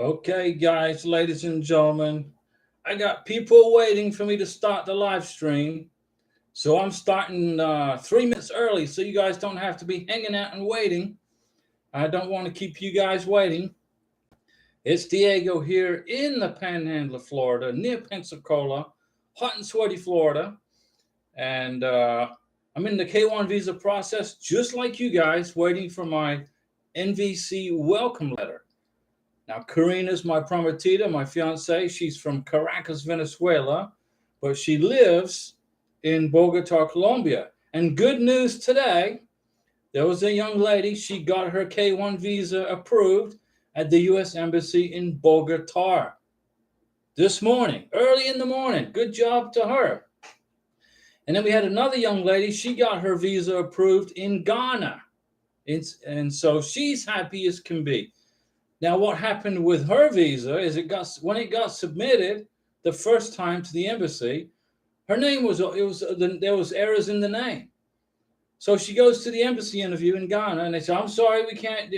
Okay, guys, ladies and gentlemen, I got people waiting for me to start the live stream. So I'm starting 3 minutes early so you guys don't have to be hanging out and waiting. I don't want to keep you guys waiting. It's Diego here in the Panhandle of Florida, near Pensacola, hot and sweaty Florida. And I'm in the K1 visa process, just like you guys, waiting for my NVC welcome letter. Now, Karina's my prometida, my fiance. She's from Caracas, Venezuela, but she lives in Bogota, Colombia. And good news today, there was a young lady, she got her K1 visa approved at the U.S. Embassy in Bogota this morning, early in the morning. Good job to her. And then we had another young lady, she got her visa approved in Ghana. And so she's happy as can be. Now, what happened with her visa is when it got submitted the first time to the embassy, her name there was errors in the name. So she goes to the embassy interview in Ghana, and they say, "I'm sorry, we can't.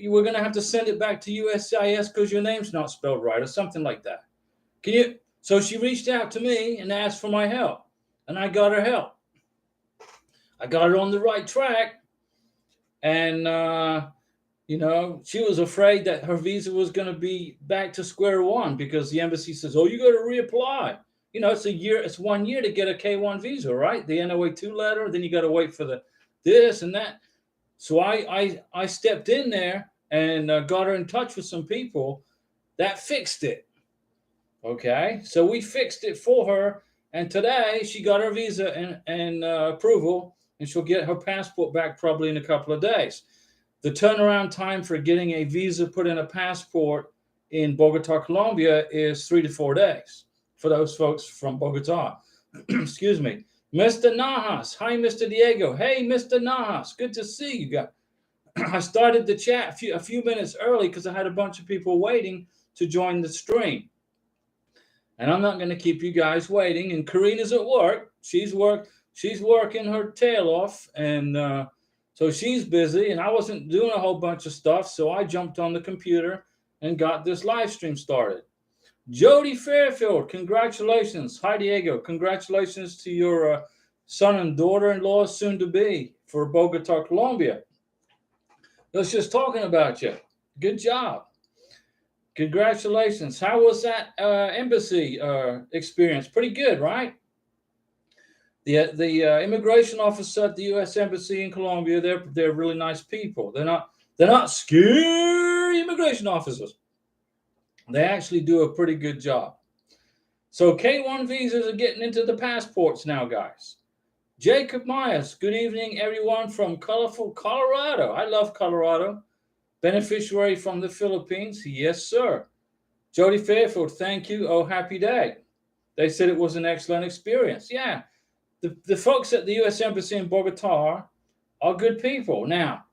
We're going to have to send it back to USCIS because your name's not spelled right, or something like that." Can you? So she reached out to me and asked for my help, and I got her help. I got her on the right track, and she was afraid that her visa was going to be back to square one because the embassy says, "Oh, you got to reapply." It's a year. It's 1 year to get a K1 visa, right? The NOA2 letter. Then you got to wait for the this and that. So I stepped in there and got her in touch with some people that fixed it. Okay, so we fixed it for her, and today she got her visa and approval, and she'll get her passport back probably in a couple of days. The turnaround time for getting a visa put in a passport in Bogota, Colombia is 3 to 4 days for those folks from Bogota. Excuse me. Mr. Najas. Hi, Mr. Diego. Hey, Mr. Najas. Good to see you guys. I started the chat a few minutes early because I had a bunch of people waiting to join the stream. And I'm not going to keep you guys waiting. And Karina's at work. She's working her tail off, and so she's busy. And I wasn't doing a whole bunch of stuff, so I jumped on the computer and got this live stream started. Jody Fairfield, congratulations. Hi, Diego. Congratulations to your son and daughter-in-law, soon to be, for Bogota, Colombia. I was just talking about you. Good job. Congratulations. How was that embassy experience? Pretty good, right? The immigration officer at the U.S. Embassy in Colombia, they're really nice people. They're not scary immigration officers. They actually do a pretty good job. So K1 visas are getting into the passports now, guys. Jacob Myers, good evening, everyone from colorful Colorado. I love Colorado. Beneficiary from the Philippines, yes, sir. Jody Fairfield, thank you. Oh, happy day. They said it was an excellent experience. Yeah, the folks at the U.S. Embassy in Bogota are good people. Now,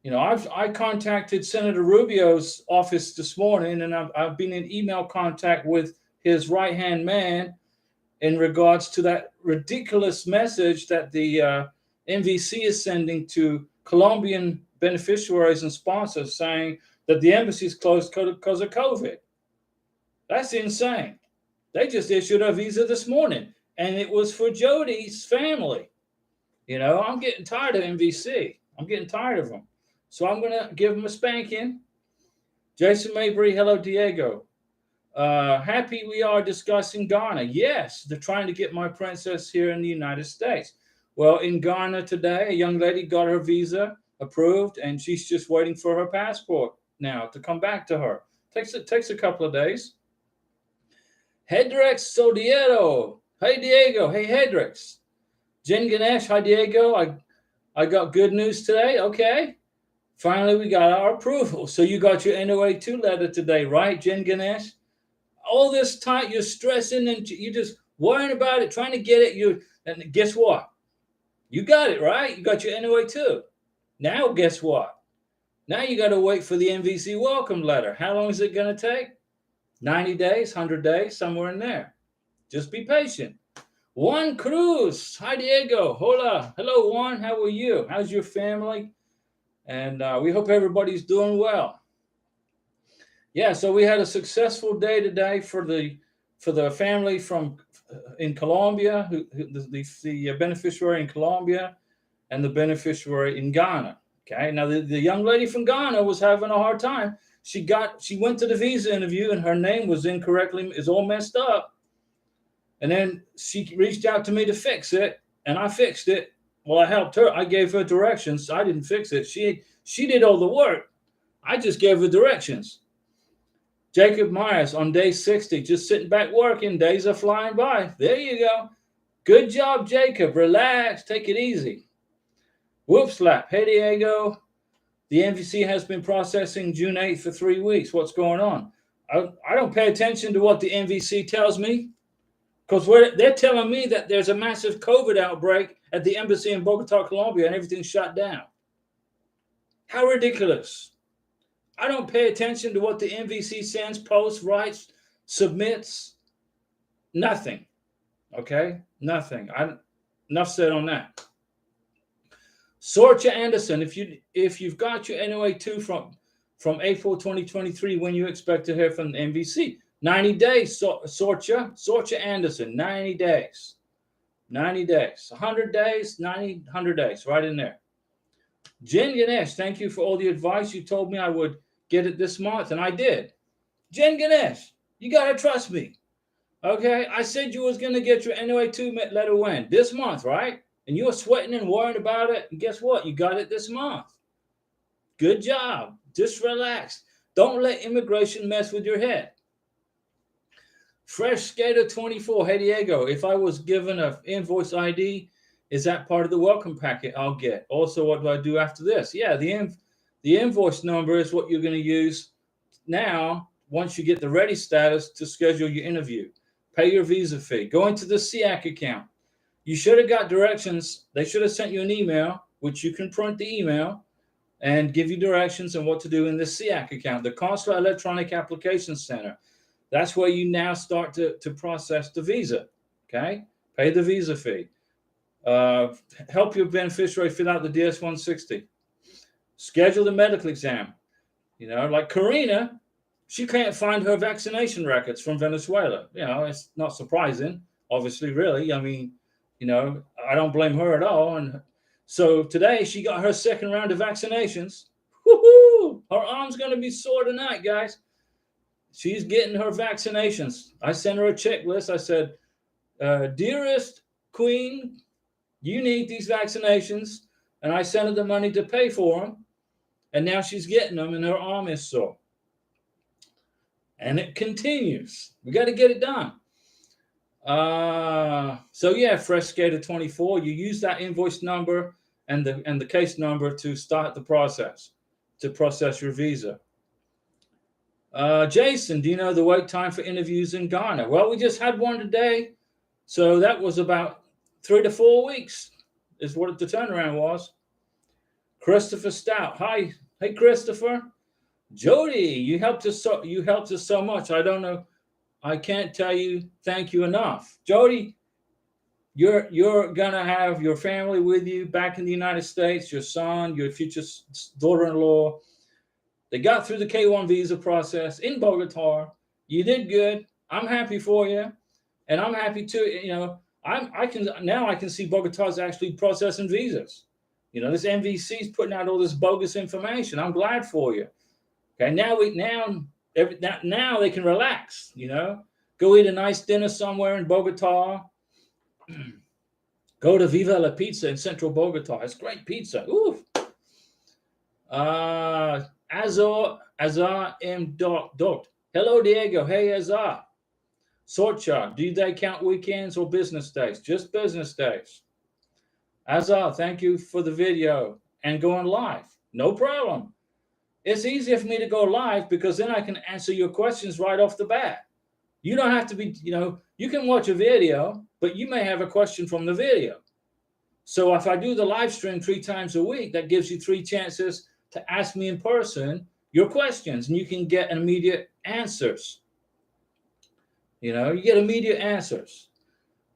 I contacted Senator Rubio's office this morning, and I've been in email contact with his right-hand man in regards to that ridiculous message that the NVC is sending to Colombian beneficiaries and sponsors saying that the embassy is closed because of COVID. That's insane. They just issued a visa this morning, and it was for Jody's family. I'm getting tired of NVC. I'm getting tired of them. So I'm going to give them a spanking. Jason Mabry, hello, Diego. Happy we are discussing Ghana. Yes, they're trying to get my princess here in the United States. Well, in Ghana today, a young lady got her visa approved, and she's just waiting for her passport now to come back to her. Takes a couple of days. Hedrex Sodiero. Hey, Diego. Hey, Hedrex. Jen Ganesh. Hi, Diego. I got good news today. Okay. Finally, we got our approval. So you got your NOA2 letter today, right, Jen Ganesh? All this time you're stressing and you're just worrying about it, trying to get it. And guess what? You got it, right? You got your NOA2. Now, guess what? Now you got to wait for the NVC welcome letter. How long is it going to take? 90 days, 100 days, somewhere in there. Just be patient. Juan Cruz. Hi, Diego. Hola. Hello, Juan. How are you? How's your family? And we hope everybody's doing well. Yeah, so we had a successful day today for the family from in Colombia, the beneficiary in Colombia, and the beneficiary in Ghana. Okay, now the young lady from Ghana was having a hard time. She went to the visa interview and her name was incorrectly, is all messed up. And then she reached out to me to fix it, and I fixed it. Well, I helped her. I gave her directions. I didn't fix it. She did all the work. I just gave her directions. Jacob Myers on day 60, just sitting back working. Days are flying by. There you go. Good job, Jacob. Relax. Take it easy. Whoop slap. Hey, Diego. The MVC has been processing June 8th for 3 weeks. What's going on? I don't pay attention to what the MVC tells me, because they're telling me that there's a massive COVID outbreak at the embassy in Bogota, Colombia, and everything's shut down. How ridiculous. I don't pay attention to what the MVC sends, posts, writes, submits. Nothing. Okay? Nothing. Enough said on that. Sorcha Anderson, if you've got your NOA2 from April 2023, when you expect to hear from the MVC? 90 days, Sorcha Anderson, 90 days. 90 days. 100 days, 90, 100 days, right in there. Jen Ganesh, thank you for all the advice. You told me I would get it this month, and I did. Jen Ganesh, you got to trust me. Okay? I said you was going to get your NOA2 letter when? This month, right? And you were sweating and worrying about it, and guess what? You got it this month. Good job. Just relax. Don't let immigration mess with your head. Fresh Skater 24. Hey, Diego, if I was given an invoice ID, is that part of the welcome packet I'll get? Also, what do I do after this? Yeah, the invoice number is what you're going to use now once you get the ready status to schedule your interview. Pay your visa fee. Go into the SEAC account. You should have got directions. They should have sent you an email, which you can print the email and give you directions on what to do in the SEAC account, the Consular Electronic Application Center. That's where you now start to process the visa, okay? Pay the visa fee. Help your beneficiary fill out the DS-160. Schedule the medical exam. You know, like Karina, she can't find her vaccination records from Venezuela. You know, it's not surprising, obviously, really. I mean, you know, I don't blame her at all. And so today she got her second round of vaccinations. Woohoo! Her arm's going to be sore tonight, guys. She's getting her vaccinations. I sent her a checklist. I said, dearest Queen, you need these vaccinations. And I sent her the money to pay for them. And now she's getting them and her arm is sore. And it continues. We got to get it done. So yeah, Fresh Skater 24, you use that invoice number and the case number to start the process, to process your visa. Jason, do you know the wait time for interviews in Ghana? Well, we just had one today. So that was about 3 to 4 weeks is what the turnaround was. Christopher Stout. Hi. Hey, Christopher. Jody, you helped us so much. I don't know. I can't tell you thank you enough. Jody, you're gonna have your family with you back in the United States, your son, your future daughter-in-law. They got through the K-1 visa process in Bogota. You did good. I'm happy for you. And I'm happy too. You know, I can see Bogota's actually processing visas. You know, this MVC is putting out all this bogus information. I'm glad for you. Okay, now they can relax, you know. Go eat a nice dinner somewhere in Bogota. Go to Viva La Pizza in central Bogota. It's great pizza. Ooh. Azar M. Dot. Hello, Diego. Hey, Azar. Sorcha. Do they count weekends or business days? Just business days. Azar, thank you for the video and going live. No problem. It's easier for me to go live because then I can answer your questions right off the bat. You don't have to be, you know, you can watch a video, but you may have a question from the video. So if I do the live stream 3 times a week, that gives you 3 chances to ask me in person your questions, and you can get immediate answers. You know, you get immediate answers.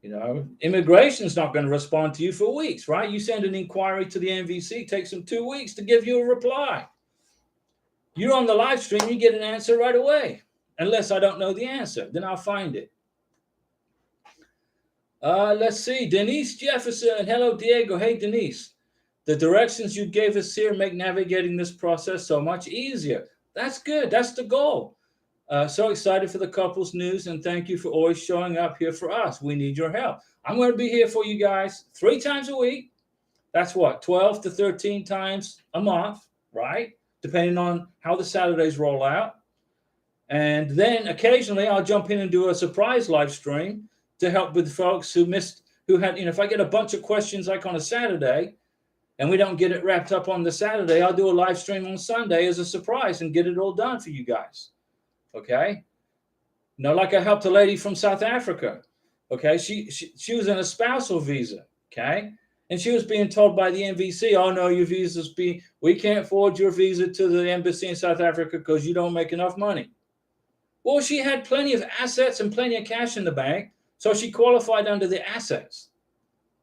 You know, immigration is not going to respond to you for weeks, right? You send an inquiry to the MVC, it takes them 2 weeks to give you a reply. You're on the live stream, you get an answer right away. Unless I don't know the answer, then I'll find it. Let's see. Denise Jefferson. Hello, Diego. Hey, Denise. The directions you gave us here make navigating this process so much easier. That's good. That's the goal. So excited for the couples news, and thank you for always showing up here for us. We need your help. I'm going to be here for you guys 3 times a week. That's what, 12 to 13 times a month, right? Depending on how the Saturdays roll out. And then occasionally I'll jump in and do a surprise live stream to help with folks who had, if I get a bunch of questions like on a Saturday and we don't get it wrapped up on the Saturday, I'll do a live stream on Sunday as a surprise and get it all done for you guys. Okay. Like I helped a lady from South Africa. Okay. She was in a spousal visa. Okay. And she was being told by the NVC, oh no, your we can't forward your visa to the embassy in South Africa because you don't make enough money. Well, she had plenty of assets and plenty of cash in the bank, so she qualified under the assets.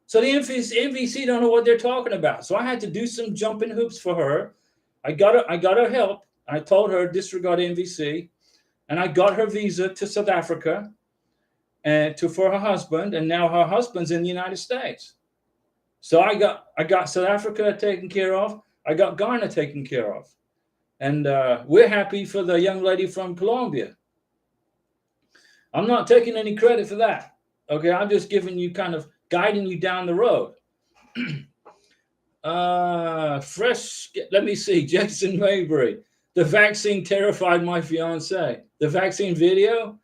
So the NVC don't know what they're talking about. So I had to do some jumping hoops for her. I got her help. I told her disregard NVC, and I got her visa to South Africa and for her husband, and now her husband's in the United States. So I got South Africa taken care of. I got Ghana taken care of, and we're happy for the young lady from Colombia. I'm not taking any credit for that. Okay, I'm just giving you guiding you down the road. Let me see. Jason Maybury. The vaccine terrified my fiance. The vaccine video.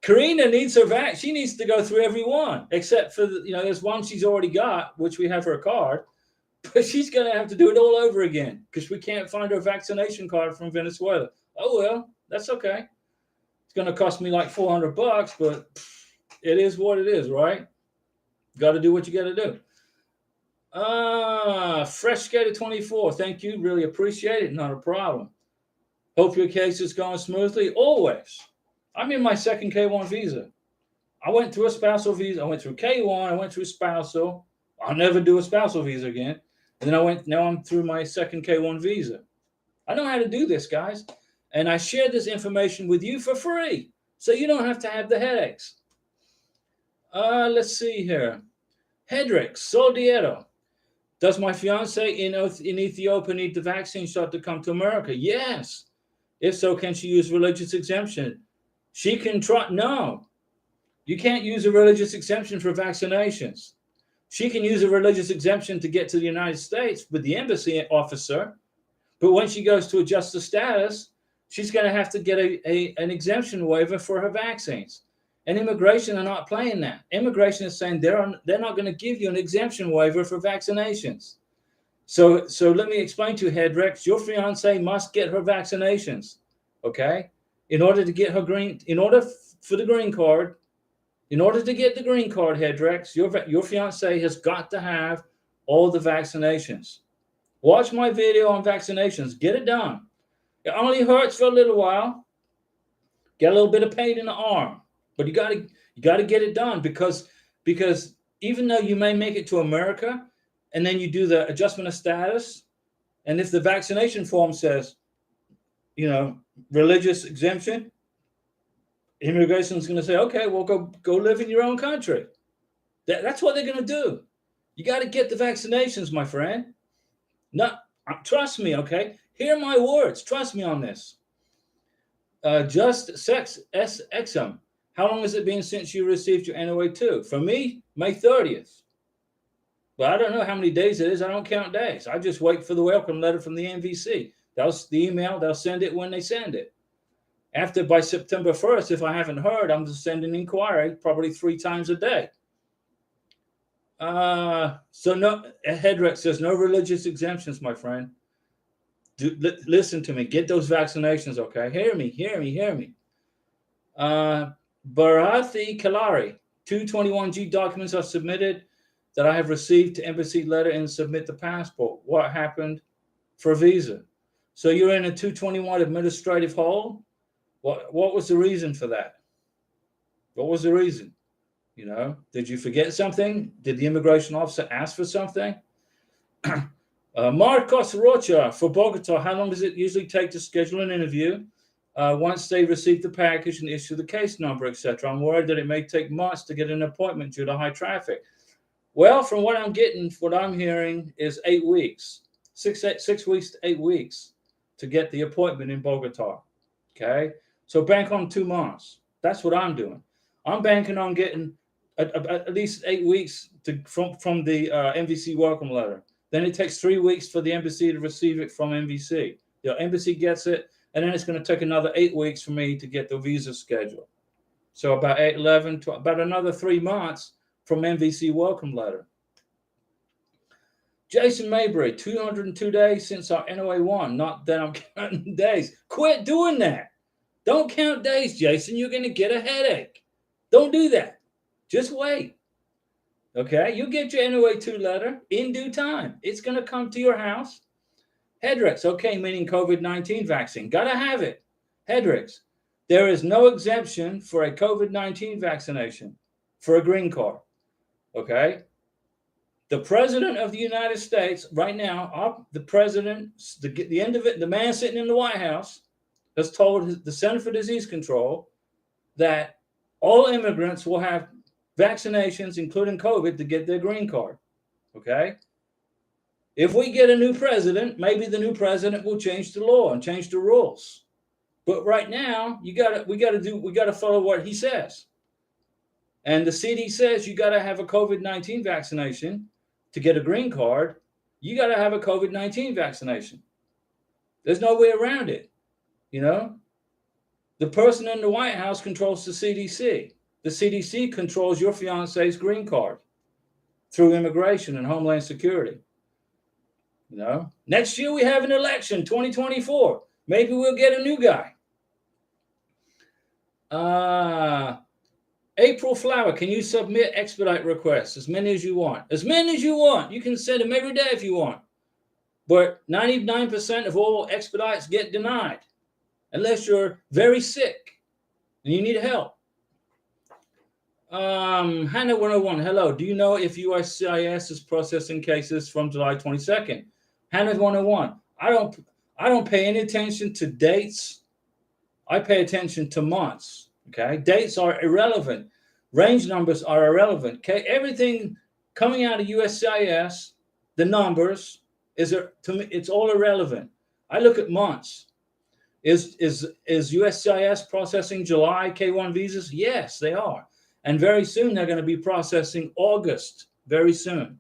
Karina needs her vaccine. She needs to go through every one, except for there's one she's already got, which we have her card, but she's going to have to do it all over again because we can't find her vaccination card from Venezuela. Oh well, that's okay. It's going to cost me like $400, but it is what it is, right? Got to do what you got to do. Fresh Skater 24. Thank you. Really appreciate it. Not a problem. Hope your case is going smoothly. Always. I'm in my second K1 visa. I went through a spousal visa. I went through K1. I went through spousal. I'll never do a spousal visa again. And then now I'm through my second K1 visa. I know how to do this, guys. And I share this information with you for free, so you don't have to have the headaches. Let's see here. Hedrick Soldiero. Does my fiance in Ethiopia need the vaccine shot to come to America? Yes. If so, can she use religious exemption? She can try. No, you can't use a religious exemption for vaccinations. She can use a religious exemption to get to the United States with the embassy officer. But when she goes to adjust the status, she's going to have to get an exemption waiver for her vaccines. And immigration are not playing that. Immigration is saying they're not going to give you an exemption waiver for vaccinations. So let me explain to you, Hedrex, your fiance must get her vaccinations, okay? In order to get her in order for the green card, in order to get the green card, Hedrex, your fiance has got to have all the vaccinations. Watch my video on vaccinations. Get it done. It only hurts for a little while. Get a little bit of pain in the arm, but you got to get it done because even though you may make it to America and then you do the adjustment of status, and if the vaccination form says, religious exemption, immigration is going to say, okay, well, go live in your own country. That's what they're going to do. You got to get the vaccinations, my friend. Trust me, okay? Hear my words. Trust me on this. Just Sex SXM. How long has it been since you received your NOA 2? For me, May 30th. But I don't know how many days it is. I don't count days. I just wait for the welcome letter from the NVC. That's the email. They'll send it when they send it. By September 1st, if I haven't heard, I'm just sending inquiry probably 3 times a day. So no, Hedrex says no religious exemptions, my friend. Listen to me. Get those vaccinations, okay? Hear me. Bharathi Kalari, 221G documents are submitted that I have received to embassy letter and submit the passport. What happened for visa? So you're in a 221 administrative hold? What was the reason for that? What was the reason? Did you forget something? Did the immigration officer ask for something? Marcos Rocha for Bogota. How long does it usually take to schedule an interview? Once they receive the package and issue the case number, etc. I'm worried that it may take months to get an appointment due to high traffic. Well, from what I'm hearing is 8 weeks, 6 weeks to 8 weeks to get the appointment in Bogota. Okay, so bank on 2 months. That's what I'm doing. I'm banking on getting at least 8 weeks from the MVC welcome letter. Then it takes 3 weeks for the embassy to receive it from MVC. The embassy gets it, and then it's going to take another 8 weeks for me to get the visa schedule. So about 11, about another 3 months from MVC welcome letter. Jason Mabry, 202 days since our NOA 1. Not that I'm counting days. Quit doing that. Don't count days, Jason. You're going to get a headache. Don't do that. Just wait. Okay, you'll get your NOA 2 letter in due time. It's going to come to your house. Hedrix, okay, meaning COVID-19 vaccine. Got to have it. Hedrix, there is no exemption for a COVID-19 vaccination for a green card. Okay? The president of the United States right now, the president, the end of it, the man sitting in the White House has told the Center for Disease Control that all immigrants will have vaccinations, including COVID, to get their green card. Okay? If we get a new president, maybe the new president will change the law and change the rules. But right now, we got to follow what he says. And the CD says you got to have a COVID-19 vaccination to get a green card. You got to have a COVID-19 vaccination. There's no way around it. You know, the person in the White House controls the CDC. The CDC controls your fiance's green card through immigration and Homeland Security. You know, next year we have an election, 2024. Maybe we'll get a new guy. April Flower, can you submit expedite requests? As many as you want. As many as you want. You can send them every day if you want. But 99% of all expedites get denied unless you're very sick and you need help. Hannah 101, hello. Do you know if USCIS is processing cases from July 22nd? Hannah 101, I don't pay any attention to dates. I pay attention to months. Okay, dates are irrelevant. Range numbers are irrelevant. Okay, everything coming out of USCIS, the numbers to me, it's all irrelevant. I look at months. Is USCIS processing July K1 visas? Yes, they are. And very soon they're going to be processing August, very soon.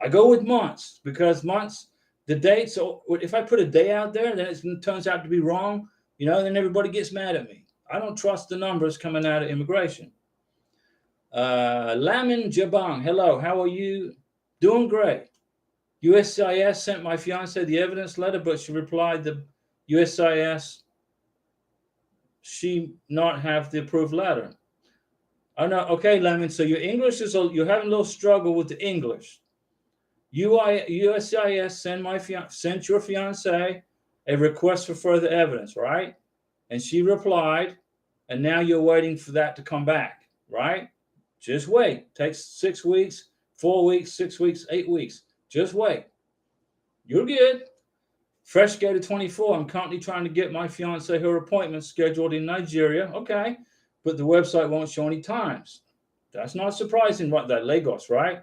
I go with months because months, the dates, if I put a day out there, then it turns out to be wrong, you know, then everybody gets mad at me. I don't trust the numbers coming out of immigration. Lamin Jabang, hello, how are you? Doing great. USCIS sent my fiance the evidence letter, but she replied the USCIS, she not have the approved letter. Oh, no. Okay, Lemon. So your English you're having a little struggle with the English. USCIS sent your fiance a request for further evidence, right? And she replied, and now you're waiting for that to come back, right? Just wait. Takes 6 weeks, 4 weeks, 6 weeks, 8 weeks. Just wait. You're good. Fresh Gator 24. I'm currently trying to get my fiance her appointment scheduled in Nigeria. Okay. But the website won't show any times. That's not surprising, right? That Lagos, right?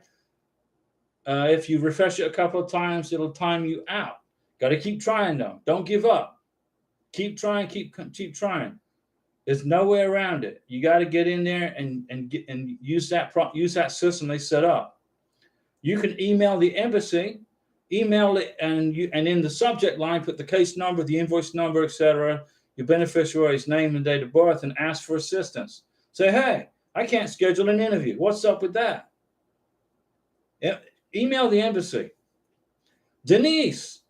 If you refresh it a couple of times, it'll time you out. Got to keep trying, though. Don't give up. Keep trying. Keep trying. There's no way around it. You got to get in there and use that system they set up. You can email the embassy, email it, and in the subject line put the case number, the invoice number, etc., your beneficiary's name and date of birth, and ask for assistance. Say, hey, I can't schedule an interview. What's up with that? Email the embassy. Denise,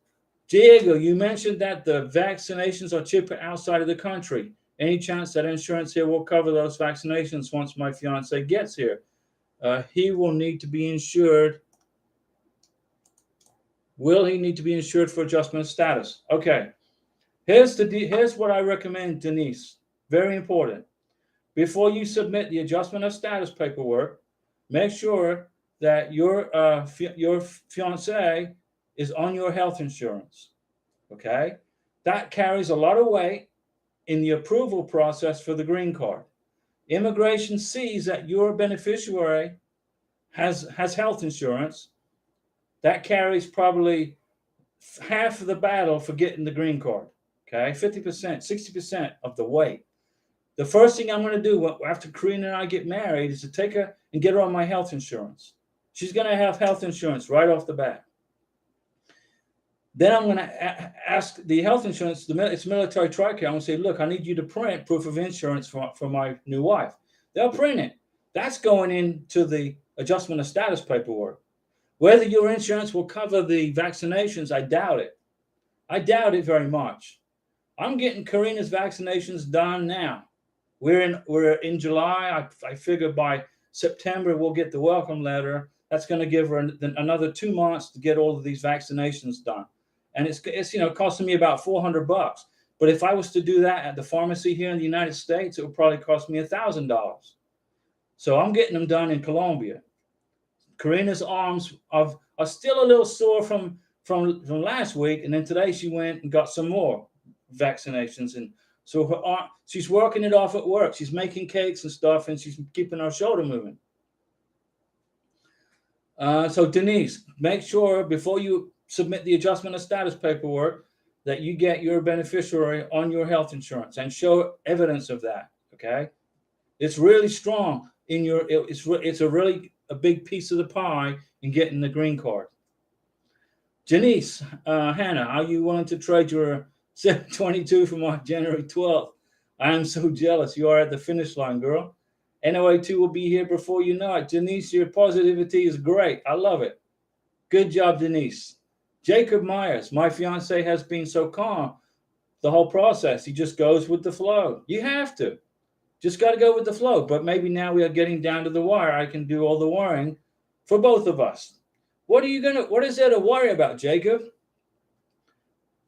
Diego, you mentioned that the vaccinations are cheaper outside of the country. Any chance that insurance here will cover those vaccinations once my fiance gets here? He will need to be insured. Will he need to be insured for adjustment of status? Okay. Here's what I recommend, Denise. Very important. Before you submit the adjustment of status paperwork, make sure that your fiance is on your health insurance. Okay? That carries a lot of weight in the approval process for the green card. Immigration sees that your beneficiary has health insurance. That carries probably half of the battle for getting the green card. Okay, 50%, 60% of the weight. The first thing I'm going to do after Karina and I get married is to take her and get her on my health insurance. She's going to have health insurance right off the bat. Then I'm going to ask the health insurance, it's military TRICARE. I'm going to say, look, I need you to print proof of insurance for my new wife. They'll print it. That's going into the adjustment of status paperwork. Whether your insurance will cover the vaccinations, I doubt it. I doubt it very much. I'm getting Karina's vaccinations done now. We're in July. I figure by September we'll get the welcome letter. That's going to give her another 2 months to get all of these vaccinations done. And it's costing me about $400. But if I was to do that at the pharmacy here in the United States, it would probably cost me $1,000. So I'm getting them done in Colombia. Karina's arms are still a little sore from last week, and then today she went and got some more vaccinations, and so her arm, she's working it off at work. She's making cakes and stuff, and she's keeping her shoulder moving. So Denise, make sure before you submit the adjustment of status paperwork that you get your beneficiary on your health insurance and show evidence of that. Okay, it's really strong in your. It's a big piece of the pie in getting the green card. Janice, Hannah, are you willing to trade your 722 for my January 12th? I am so jealous. You are at the finish line, girl. NOA2 will be here before you know it. Janice, your positivity is great. I love it. Good job, Denise. Jacob Myers, my fiance has been so calm the whole process. He just goes with the flow. You have to. Just got to go with the flow. But maybe now we are getting down to the wire. I can do all the worrying for both of us. What is there to worry about, Jacob?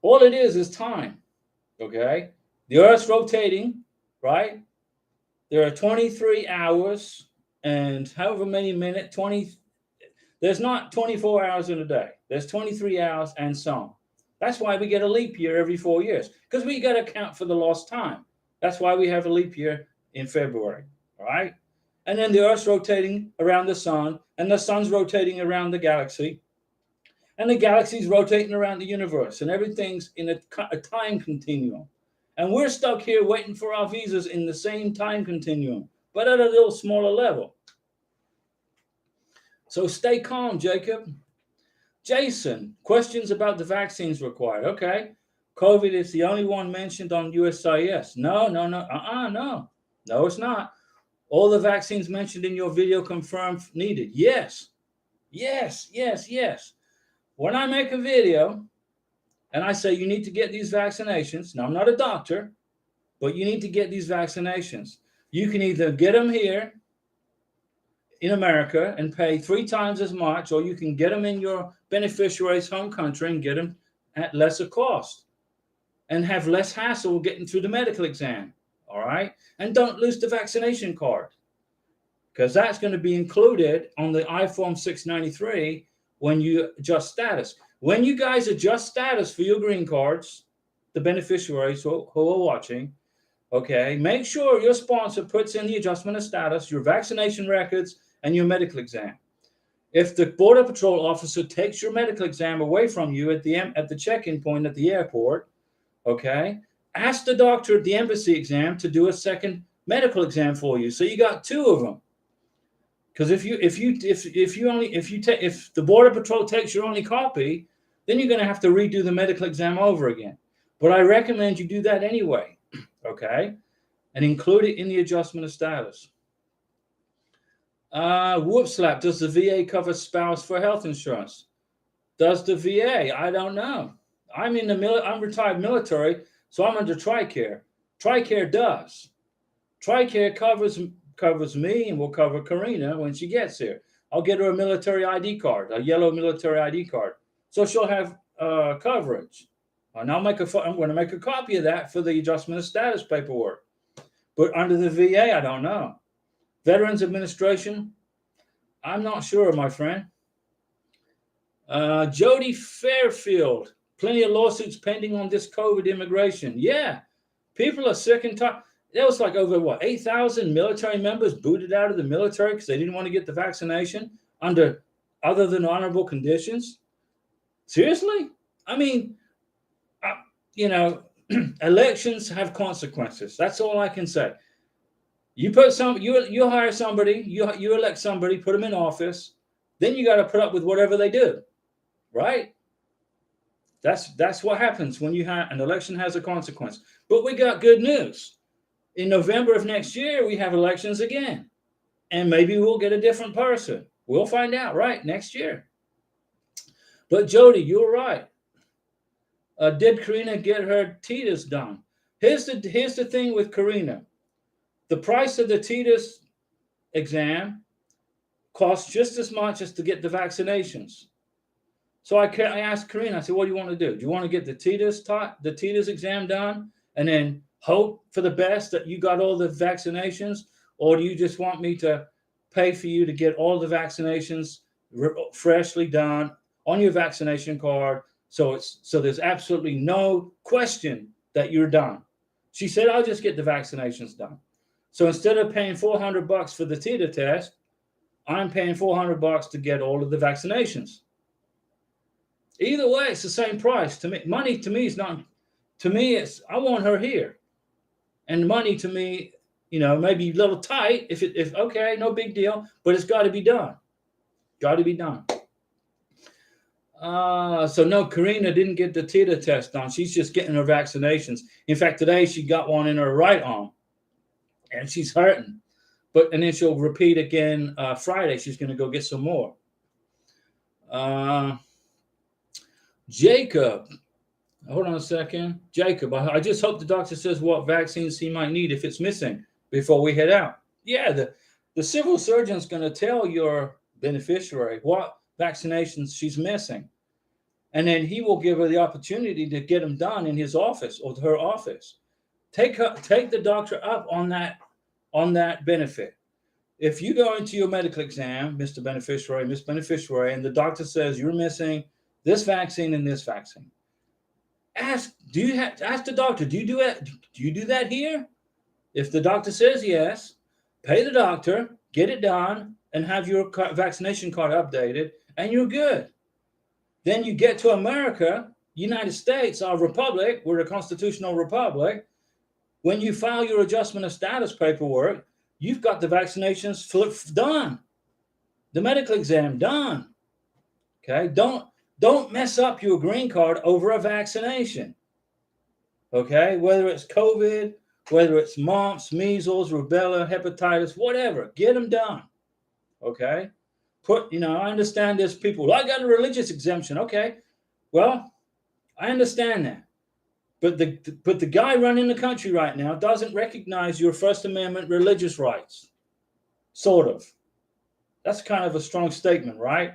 All it is time. Okay? The Earth's rotating, right? There are 23 hours and however many minutes, there's not 24 hours in a day. There's 23 hours and some. That's why we get a leap year every 4 years, because we got to account for the lost time. That's why we have a leap year in February, all right? And then the Earth's rotating around the sun, and the sun's rotating around the galaxy, and the galaxy's rotating around the universe, and everything's in a time continuum. And we're stuck here waiting for our visas in the same time continuum, but at a little smaller level. So stay calm, Jacob. Jason, questions about the vaccines required. Okay. COVID is the only one mentioned on USIS. No. No, it's not. All the vaccines mentioned in your video confirmed needed. Yes. When I make a video and I say you need to get these vaccinations, now I'm not a doctor, but you need to get these vaccinations. You can either get them here in America and pay 3 times as much, or you can get them in your beneficiary's home country and get them at lesser cost and have less hassle getting through the medical exam. All right. And don't lose the vaccination card, because that's going to be included on the I-Form 693 when you adjust status. When you guys adjust status for your green cards, the beneficiaries who are watching, okay, make sure your sponsor puts in the adjustment of status, your vaccination records, and your medical exam. If the Border Patrol officer takes your medical exam away from you at the check-in point at the airport, okay, ask the doctor at the embassy exam to do a second medical exam for you. So you got 2 of them. Because if the Border Patrol takes your only copy, then you're going to have to redo the medical exam over again. But I recommend you do that anyway, okay, and include it in the adjustment of status. Whoop slap, does the VA cover spouse for health insurance? Does the VA? I don't know. I'm retired military, so I'm under TRICARE. TRICARE does. TRICARE covers me and will cover Karina when she gets here. I'll get her a military ID card, a yellow military ID card, so she'll have coverage. And I'm going to make a copy of that for the adjustment of status paperwork. But under the VA, I don't know. Veterans Administration, I'm not sure, my friend. Jody Fairfield, plenty of lawsuits pending on this COVID immigration. Yeah, people are sick and tired. There was like over what 8,000 military members booted out of the military because they didn't want to get the vaccination under other than honorable conditions. Seriously? I mean, you know, elections have consequences. That's all I can say. You put you hire somebody, you elect somebody, put them in office, then you got to put up with whatever they do, right? That's what happens when you have an election has a consequence. But we got good news. In November of next year, we have elections again, and maybe we'll get a different person. We'll find out, right, next year. But Jody, you're right. Did Karina get her TETAS done? Here's the thing with Karina. The price of the TETAS exam costs just as much as to get the vaccinations. So I asked Karina, I said, what do you want to do? Do you want to get the TETAS exam done and then hope for the best that you got all the vaccinations? Or do you just want me to pay for you to get all the vaccinations freshly done on your vaccination card? So there's absolutely no question that you're done. She said, I'll just get the vaccinations done. So instead of paying $400 for the TETA test, I'm paying $400 to get all of the vaccinations. Either way, it's the same price to me. Money to me is not. To me, it's I want her here, and money to me, maybe a little tight. If okay, no big deal, but it's got to be done. Got to be done. So no, Karina didn't get the TETA test done. She's just getting her vaccinations. In fact, today she got one in her right arm, and she's hurting. And then she'll repeat again Friday. She's going to go get some more. Jacob, hold on a second. Jacob, I just hope the doctor says what vaccines he might need if it's missing before we head out. Yeah, the civil surgeon's going to tell your beneficiary what vaccinations she's missing. And then he will give her the opportunity to get them done in his office or her office. Take the doctor up on that benefit. If you go into your medical exam, Mr. Beneficiary, Miss Beneficiary, and the doctor says you're missing this vaccine and this vaccine, ask the doctor, do you do that here? If the doctor says yes, pay the doctor, get it done, and have your vaccination card updated, and you're good. Then you get to America, United States, our republic, we're a constitutional republic. When you file your adjustment of status paperwork, you've got the vaccinations done, the medical exam done. Okay, don't mess up your green card over a vaccination. Okay, whether it's COVID, whether it's mumps, measles, rubella, hepatitis, whatever, get them done. Okay, I understand there's people, well, I got a religious exemption. Okay, well, I understand that. But the guy running the country right now doesn't recognize your First Amendment religious rights. Sort of. That's kind of a strong statement, right?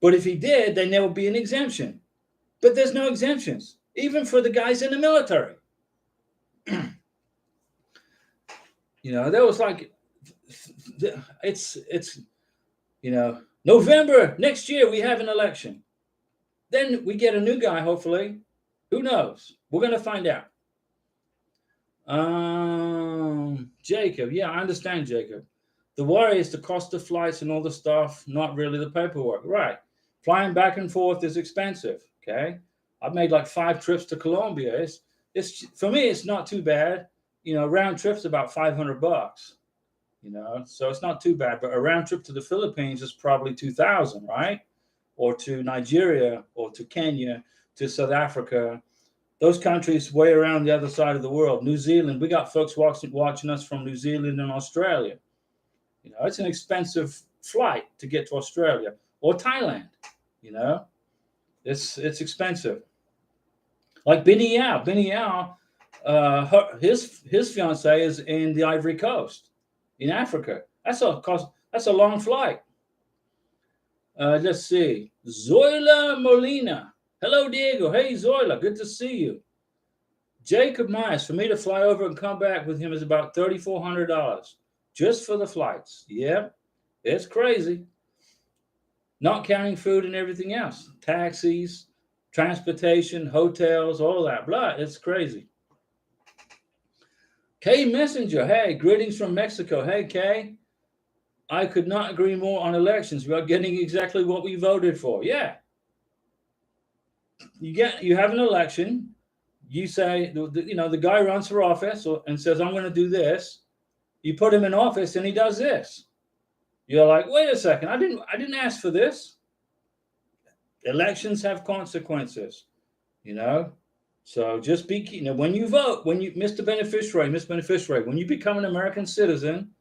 But if he did, then there would be an exemption. But there's no exemptions, even for the guys in the military. There was like, it's November next year we have an election. Then we get a new guy, hopefully. Who knows? We're going to find out. Jacob. Yeah, I understand, Jacob. The worry is the cost of flights and all the stuff, not really the paperwork. Right. Flying back and forth is expensive. Okay. I've made like 5 trips to Colombia. It's for me, it's not too bad. Round trip's about $500. So it's not too bad. But a round trip to the Philippines is probably $2,000, right? Or to Nigeria, or to Kenya, to South Africa, those countries way around the other side of the world. New Zealand, we got folks watching us from New Zealand and Australia. It's an expensive flight to get to Australia or Thailand. It's expensive. Like Benny Yao, his fiance is in the Ivory Coast, in Africa. That's a long flight. Let's see, Zoila Molina. Hello, Diego. Hey, Zoila. Good to see you. Jacob Myers. For me to fly over and come back with him is about $3,400 just for the flights. Yep, it's crazy. not counting food and everything else, taxis, transportation, hotels, all that. Blah, it's crazy. Kay Messenger, hey, greetings from Mexico. Hey, Kay, I could not agree more on elections. We are getting exactly what we voted for. Yeah, you have an election. You say, the guy runs for office and says, I'm going to do this. You put him in office and he does this. You're like, wait a second, I didn't ask for this. Elections have consequences, So just be, when you vote, Mr. Beneficiary, when you become an American citizen,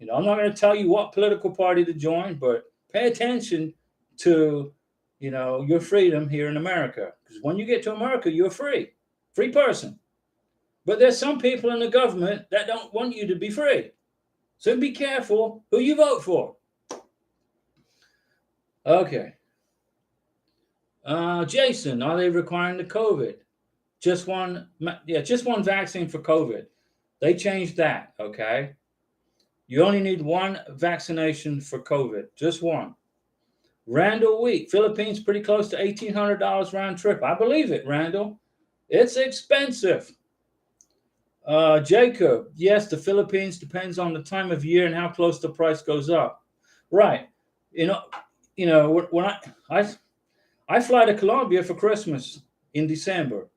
I'm not going to tell you what political party to join, but pay attention to, your freedom here in America. Because when you get to America, you're free person. But there's some people in the government that don't want you to be free. So be careful who you vote for. Okay. Jason, are they requiring the COVID? Just one vaccine for COVID. They changed that, okay? You only need one vaccination for COVID, just one. Randall Week, Philippines, pretty close to $1,800 round trip. I believe it, Randall. It's expensive. Jacob, yes, the Philippines depends on the time of year and how close the price goes up. Right. When I fly to Colombia for Christmas in December,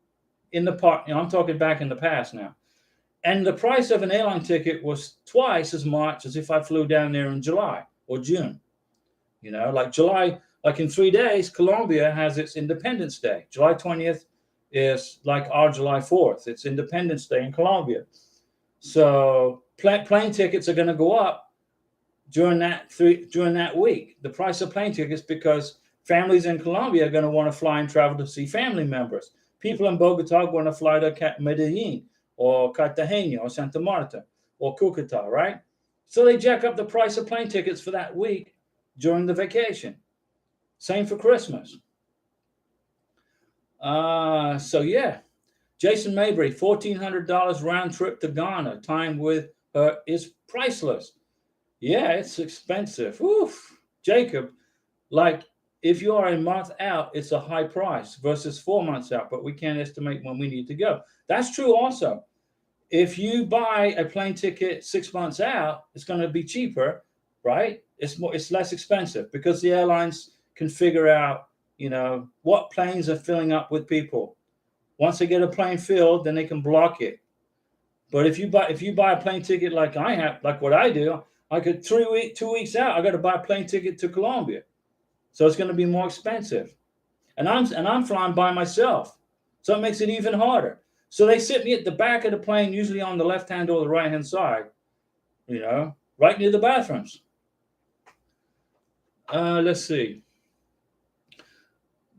in the part, I'm talking back in the past now, and the price of an airline ticket was twice as much as if I flew down there in July or June. Like July, like in 3 days, Colombia has its Independence Day. July 20th is like our July 4th. It's Independence Day in Colombia. So plane tickets are going to go up during that week. The price of plane tickets, because families in Colombia are going to want to fly and travel to see family members. People in Bogota want to fly to Medellin or Cartagena or Santa Marta or Cúcuta, right? So they jack up the price of plane tickets for that week during the vacation. Same for Christmas. So yeah, Jason Mabry, $1,400 round trip to Ghana. Time with her is priceless. Yeah, it's expensive. Oof. Jacob, like if you are a month out, it's a high price versus 4 months out, but we can't estimate when we need to go. That's true also. If you buy a plane ticket 6 months out, it's going to be cheaper, right? It's less expensive because the airlines can figure out, what planes are filling up with people. Once they get a plane filled, then they can block it. But if you buy a plane ticket like I have, like what I do, I could 2 weeks out, I got to buy a plane ticket to Colombia. So it's going to be more expensive. And I'm flying by myself. So it makes it even harder. So they sit me at the back of the plane, usually on the left-hand or the right-hand side, right near the bathrooms. Let's see.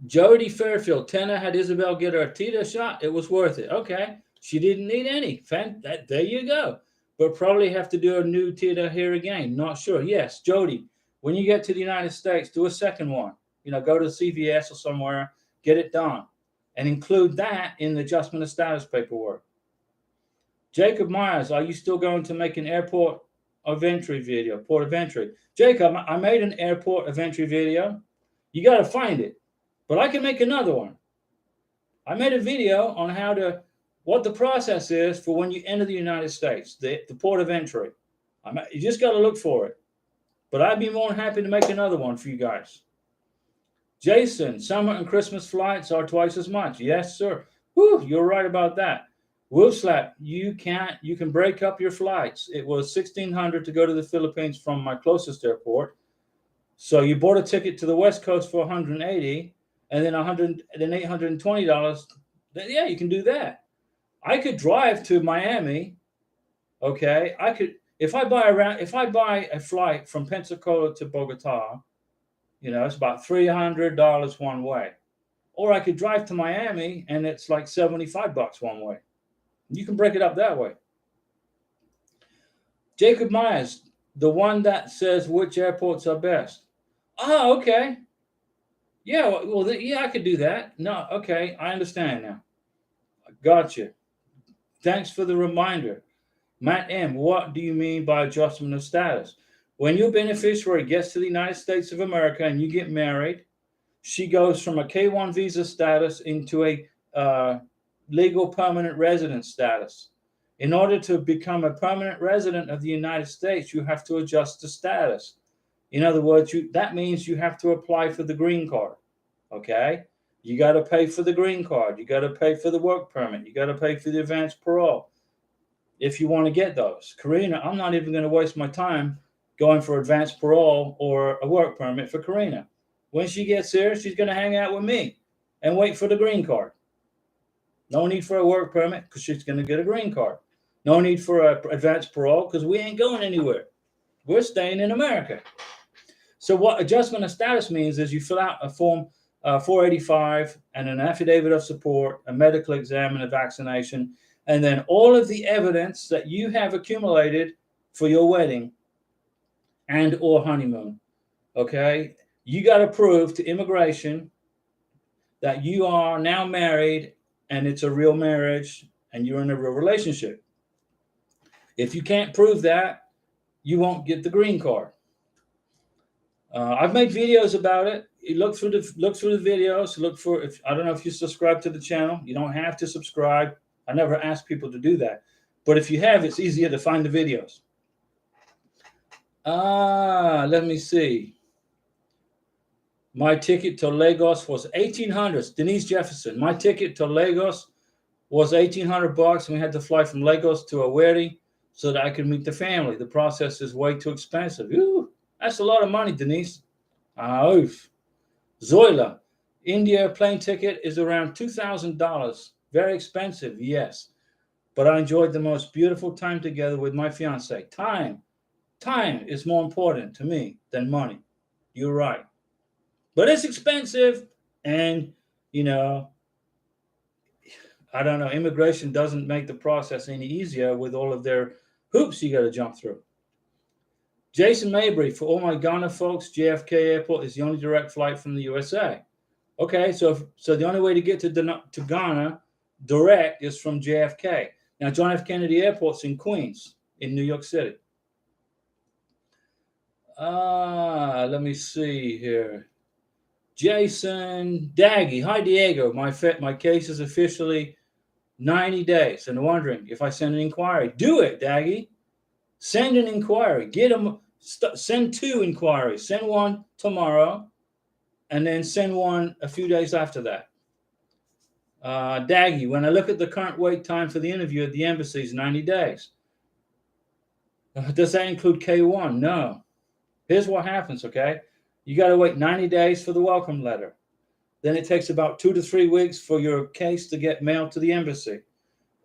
Jody Fairfield, Tenna had Isabel get her Tita shot. It was worth it. Okay. She didn't need any. There you go. But probably have to do a new Tita here again. Not sure. Yes, Jody, when you get to the United States, do a second one. Go to CVS or somewhere, get it done, and include that in the adjustment of status paperwork. Jacob Myers, are you still going to make an airport of entry video? Port of entry. Jacob, I made an airport of entry video. You got to find it. But I can make another one. I made a video on what the process is for when you enter the United States, the port of entry. You just got to look for it. But I'd be more than happy to make another one for you guys. Jason, summer and Christmas flights are twice as much. Yes, sir. Whew, you're right about that. Wolfslap, you can break up your flights. It was $1,600 to go to the Philippines from my closest airport. So you bought a ticket to the West Coast for $180. And then $820. Yeah, you can do that. I could drive to Miami. Okay, I could if I buy a flight from Pensacola to Bogota, it's about $300 one way. Or I could drive to Miami and it's like $75 one way. You can break it up that way. Jacob Myers, the one that says which airports are best. Oh, okay. Yeah, well, I could do that. No, okay, I understand now. Gotcha. Thanks for the reminder. Matt M., what do you mean by adjustment of status? When your beneficiary gets to the United States of America and you get married, she goes from a K-1 visa status into a legal permanent resident status. In order to become a permanent resident of the United States, you have to adjust the status. In other words, that means you have to apply for the green card. Okay? You got to pay for the green card. You got to pay for the work permit. You got to pay for the advance parole if you want to get those. Karina, I'm not even going to waste my time going for advance parole or a work permit for Karina. When she gets here, she's going to hang out with me and wait for the green card. No need for a work permit because she's going to get a green card. No need for an advance parole because we ain't going anywhere. We're staying in America. So what adjustment of status means is you fill out a form 485 and an affidavit of support, a medical exam, and a vaccination, and then all of the evidence that you have accumulated for your wedding and or honeymoon. Okay? You got to prove to immigration that you are now married and it's a real marriage and you're in a real relationship. If you can't prove that, you won't get the green card. I've made videos about it. You look through the videos. Look for I don't know if you subscribe to the channel. You don't have to subscribe. I never ask people to do that, but if you have, it's easier to find the videos. Let me see. My ticket to Lagos was $1,800. Denise Jefferson. My ticket to Lagos was $1,800, and we had to fly from Lagos to Owerri so that I could meet the family. The process is way too expensive. Ooh, that's a lot of money, Denise. Oof. Zoila. India plane ticket is around $2,000. Very expensive, yes. But I enjoyed the most beautiful time together with my fiance. Time is more important to me than money. You're right. But it's expensive. And, I don't know, immigration doesn't make the process any easier with all of their hoops you got to jump through. Jason Mabry, for all my Ghana folks, JFK Airport is the only direct flight from the USA. Okay, so the only way to get to Ghana direct is from JFK. Now, John F. Kennedy Airport's in Queens, in New York City. Let me see here. Jason Daggy. Hi, Diego. My case is officially 90 days. And wondering if I send an inquiry. Do it, Daggy. Send an inquiry. Send 2 inquiries. Send one tomorrow, and then send one a few days after that. Daggy, when I look at the current wait time for the interview at the embassy is 90 days. Does that include K1? No. Here's what happens, okay? You got to wait 90 days for the welcome letter. Then it takes about 2 to 3 weeks for your case to get mailed to the embassy.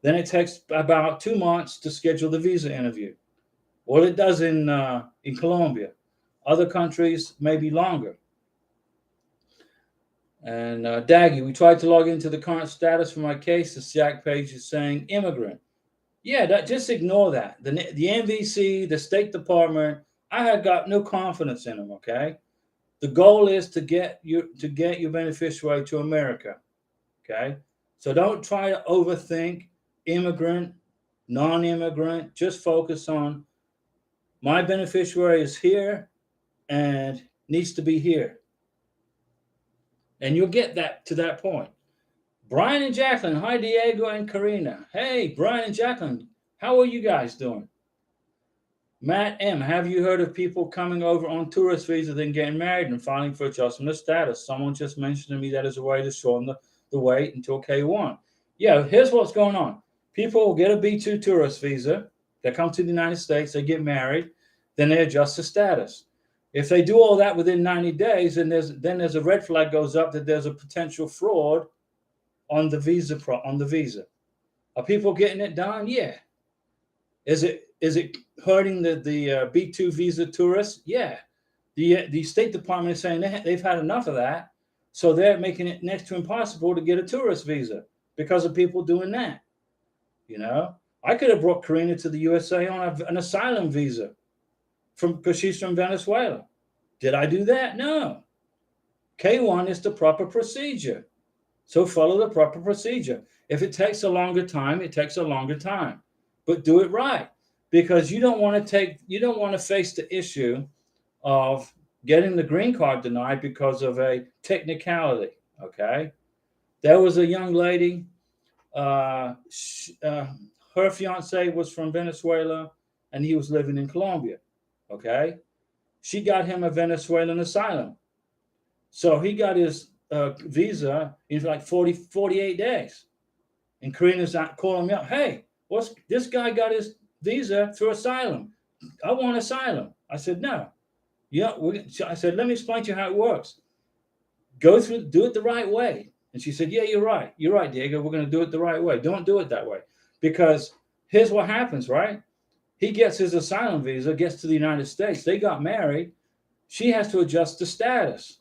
Then it takes about 2 months to schedule the visa interview. Well, it does in Colombia. Other countries may be longer. And Daggy, we tried to log into the current status for my case. The SIAC page is saying immigrant. Yeah, just ignore that. The NVC, the State Department, I had got no confidence in them, okay? The goal is to get your beneficiary to America, okay? So don't try to overthink immigrant, non-immigrant. Just focus on my beneficiary is here and needs to be here. And you'll get that to that point. Brian and Jacqueline. Hi, Diego and Karina. Hey, Brian and Jacqueline. How are you guys doing? Matt M. Have you heard of people coming over on tourist visa, then getting married and filing for adjustment of status? Someone just mentioned to me that as a way to shorten the wait until K1. Yeah, here's what's going on. People will get a B2 tourist visa. They come to the United States. They get married. Then they adjust the status. If they do all that within 90 days, then there's a red flag goes up that there's a potential fraud on the visa. Are people getting it done? Yeah. Is it hurting the B2 visa tourists? Yeah. The State Department is saying they've had enough of that, so they're making it next to impossible to get a tourist visa because of people doing that. I could have brought Karina to the USA on an asylum visa because she's from Venezuela. Did I do that? No. K1 is the proper procedure. So follow the proper procedure. If it takes a longer time, it takes a longer time. But do it right. because you don't want to face the issue of getting the green card denied because of a technicality. Okay, there was a young lady. Her fiance was from Venezuela, and he was living in Colombia. Okay, she got him a Venezuelan asylum, so he got his visa in like 48 days. And Karina's not calling me up. Hey, what's this guy got his visa through asylum? I want asylum. I said no. Yeah, I said, let me explain to you how it works. Do it the right way. And she said, yeah, you're right. You're right, Diego. We're going to do it the right way. Don't do it that way. Because here's what happens, right? He gets his asylum visa, gets to the United States. They got married. She has to adjust the status.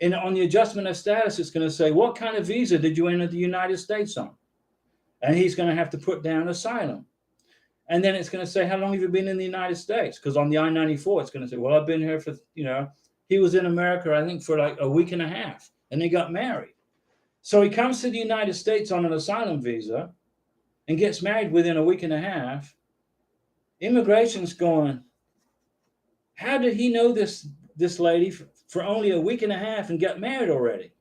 And on the adjustment of status, it's going to say, what kind of visa did you enter the United States on? And he's going to have to put down asylum. And then it's going to say, how long have you been in the United States? Because on the I-94, it's going to say, well, I've been here for, he was in America, I think, for like a week and a half. And they got married. So he comes to the United States on an asylum visa and gets married within a week and a half. Immigration's going, how did he know this lady for only a week and a half and got married already?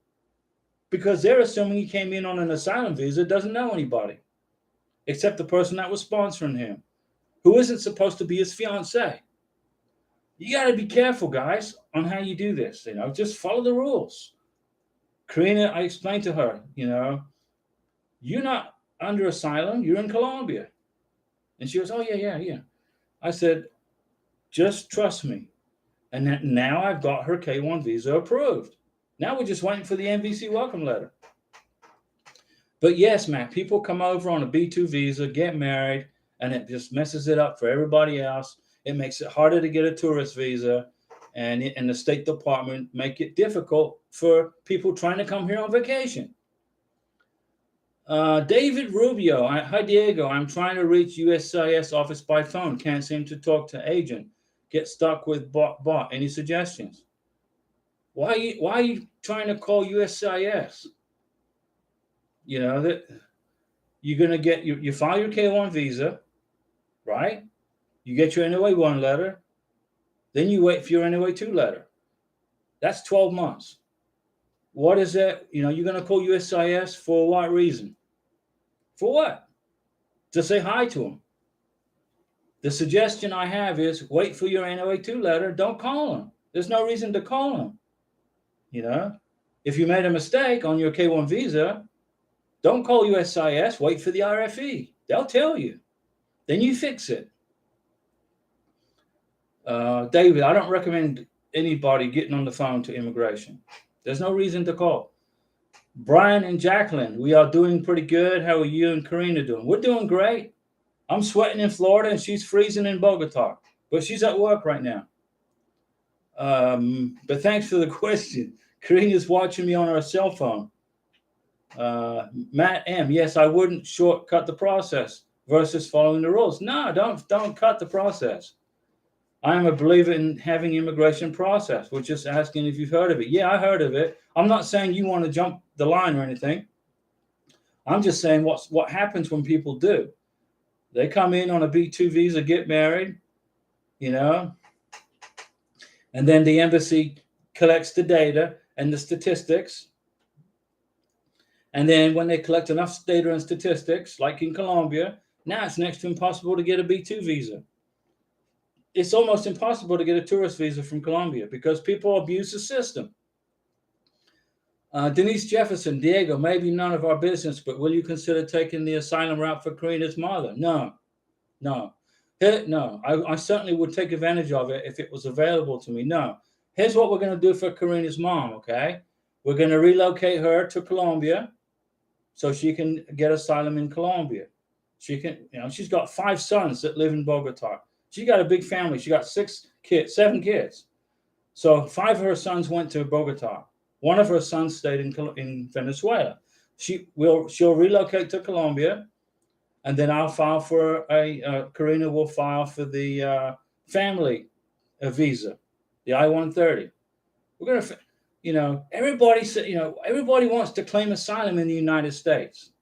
Because they're assuming he came in on an asylum visa, doesn't know anybody, except the person that was sponsoring him, who isn't supposed to be his fiance. You got to be careful, guys, on how you do this. Just follow the rules. Karina, I explained to her, you're not under asylum, you're in Colombia. And she goes, oh, yeah. I said, just trust me. And now I've got her K1 visa approved. Now we're just waiting for the NVC welcome letter. But yes, Matt, people come over on a B2 visa, get married, and it just messes it up for everybody else. It makes it harder to get a tourist visa, and the State Department make it difficult for people trying to come here on vacation. David Rubio, hi Diego, I'm trying to reach USCIS office by phone. Can't seem to talk to agent. Get stuck with bot. Any suggestions? Why are you trying to call USCIS? That you're going to get, you file your K1 visa, right? You get your NOA 1 letter. Then you wait for your NOA 2 letter. That's 12 months. What is that? You're going to call USCIS for what reason? For what? To say hi to them. The suggestion I have is wait for your NOA 2 letter. Don't call them. There's no reason to call them. If you made a mistake on your K1 visa, don't call USCIS. Wait for the RFE. They'll tell you. Then you fix it. David, I don't recommend anybody getting on the phone to immigration. There's no reason to call. Brian and Jacqueline, we are doing pretty good. How are you and Karina doing? We're doing great. I'm sweating in Florida and she's freezing in Bogota, but she's at work right now. But thanks for the question. Karina's watching me on her cell phone. Matt M, yes, I wouldn't shortcut the process versus following the rules. No, don't cut the process. I am a believer in having immigration process. We're just asking if you've heard of it. Yeah, I heard of it. I'm not saying you want to jump the line or anything. I'm just saying what happens when people do. They come in on a B2 visa, get married, and then the embassy collects the data and the statistics. And then when they collect enough data and statistics, like in Colombia, now it's next to impossible to get a B2 visa. It's almost impossible to get a tourist visa from Colombia because people abuse the system. Denise Jefferson, Diego, maybe none of our business, but will you consider taking the asylum route for Karina's mother? No. I certainly would take advantage of it if it was available to me. No. Here's what we're going to do for Karina's mom, okay? We're going to relocate her to Colombia so she can get asylum in Colombia. She can, she's got 5 sons that live in Bogota. She got a big family. She got 7 kids. So 5 of her sons went to Bogota. One of her sons stayed in Venezuela. She'll relocate to Colombia, and then I'll file for Karina will file for the family visa, the I-130. We're gonna, everybody wants to claim asylum in the United States.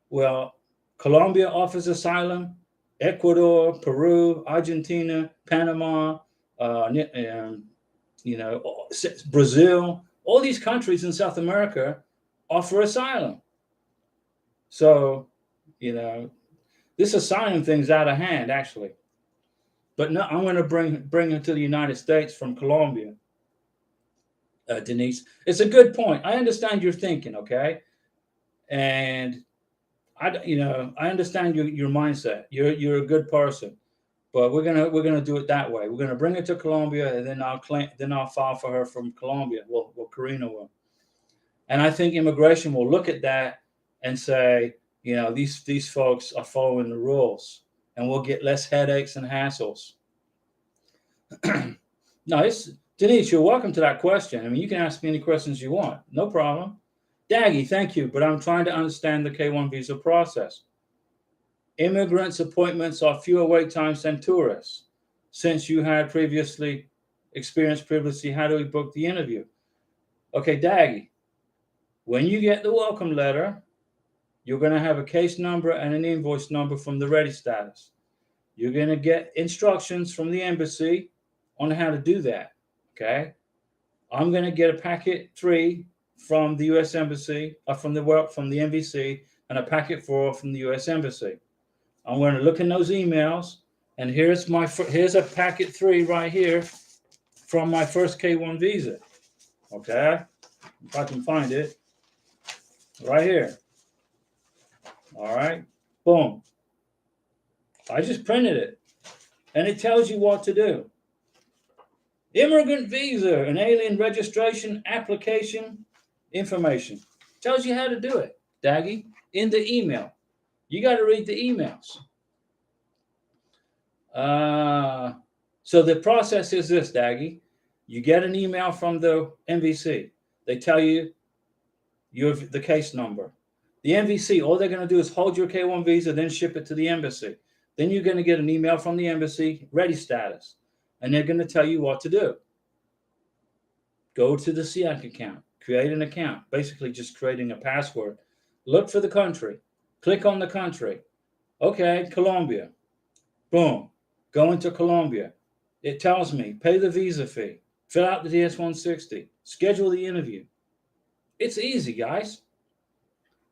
Well, Colombia offers asylum. Ecuador, Peru, Argentina, Panama, Brazil, all these countries in South America offer asylum. So, this asylum thing's out of hand, actually. But no, I'm going to bring it to the United States from Colombia, Denise. It's a good point. I understand your thinking, okay, and I understand your mindset. You're a good person, but we're gonna do it that way. We're gonna bring it to Colombia, and then I'll file for her from Colombia. Well, Karina will, and I think immigration will look at that and say, these folks are following the rules, and we'll get less headaches and hassles. No, Denise, you're welcome to that question. I mean, you can ask me any questions you want. No problem. Daggy, thank you, but I'm trying to understand the K-1 visa process. Immigrants' appointments are fewer wait times than tourists. Since you had experienced previously, how do we book the interview? Okay, Daggy, when you get the welcome letter, you're going to have a case number and an invoice number from the ready status. You're going to get instructions from the embassy on how to do that, okay? I'm going to get a packet 3 from the U.S. Embassy, from the MVC, and a packet 4 from the U.S. Embassy. I'm going to look in those emails, and here's a packet 3 right here from my first K-1 visa. Okay, if I can find it, right here. All right, boom. I just printed it, and it tells you what to do. Immigrant visa and alien registration application information. Tells you how to do it, Daggy, in the email. You got to read the emails. So the process is this, Daggy. You get an email from the MVC. They tell you the case number. The MVC, all they're going to do is hold your K-1 visa, then ship it to the embassy. Then you're going to get an email from the embassy, ready status. And they're going to tell you what to do. Go to the SIAC account, create an account, basically just creating a password. Look for the country. Click on the country. Okay, Colombia. Boom. Go into Colombia. It tells me, pay the visa fee, fill out the DS-160, schedule the interview. It's easy, guys.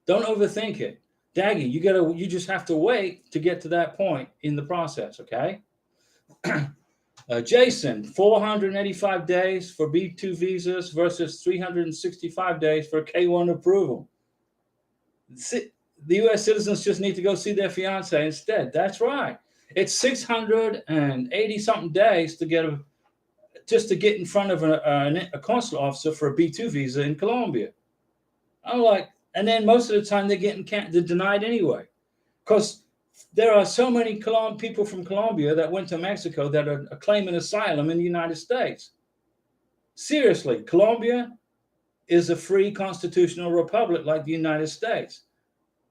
Don't overthink it. Daggy, you just have to wait to get to that point in the process, okay? Jason, 485 days for B2 visas versus 365 days for K-1 approval. The U.S. citizens just need to go see their fiance instead. That's right. It's 680 something days to get in front of a consular officer for a B2 visa in Colombia. I'm like, and then most of the time they're denied anyway, because there are so many people from Colombia that went to Mexico that are claiming asylum in the United States. Seriously, Colombia is a free constitutional republic like the United States.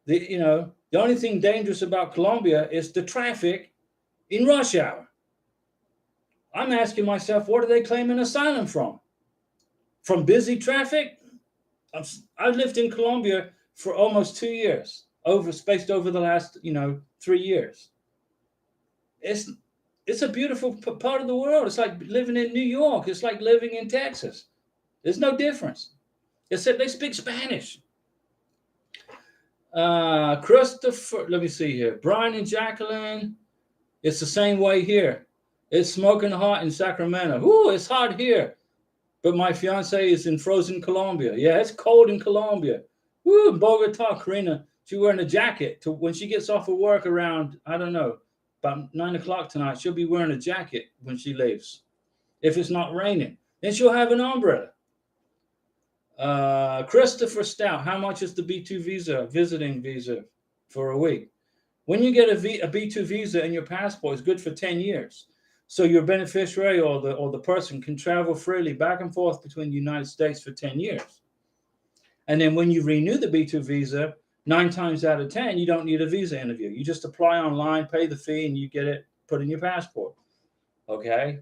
The only thing dangerous about Colombia is the traffic in rush hour. I'm asking myself, what are they claiming asylum from? From busy traffic? I've lived in Colombia for almost 2 years, spaced over the last 3 years. It's a beautiful part of the world. It's like living in New York. It's like living in Texas. There's no difference, except they speak Spanish. Christopher, let me see here. Brian and Jacqueline, it's the same way here. It's smoking hot in Sacramento. Ooh, it's hot here. But my fiance is in frozen Colombia. Yeah, it's cold in Colombia. Woo, Bogota, Karina, she's wearing a jacket. When she gets off of work around, I don't know, about 9 o'clock tonight, she'll be wearing a jacket when she leaves. If it's not raining, then she'll have an umbrella. Christopher Stout, how much is the B2 visa, visiting visa for a week? When you get a B2 visa in your passport, it's good for 10 years. So your beneficiary or the person can travel freely back and forth between the United States for 10 years. And then when you renew the B2 visa, 9 times out of 10, you don't need a visa interview. You just apply online, pay the fee, and you get it put in your passport. Okay?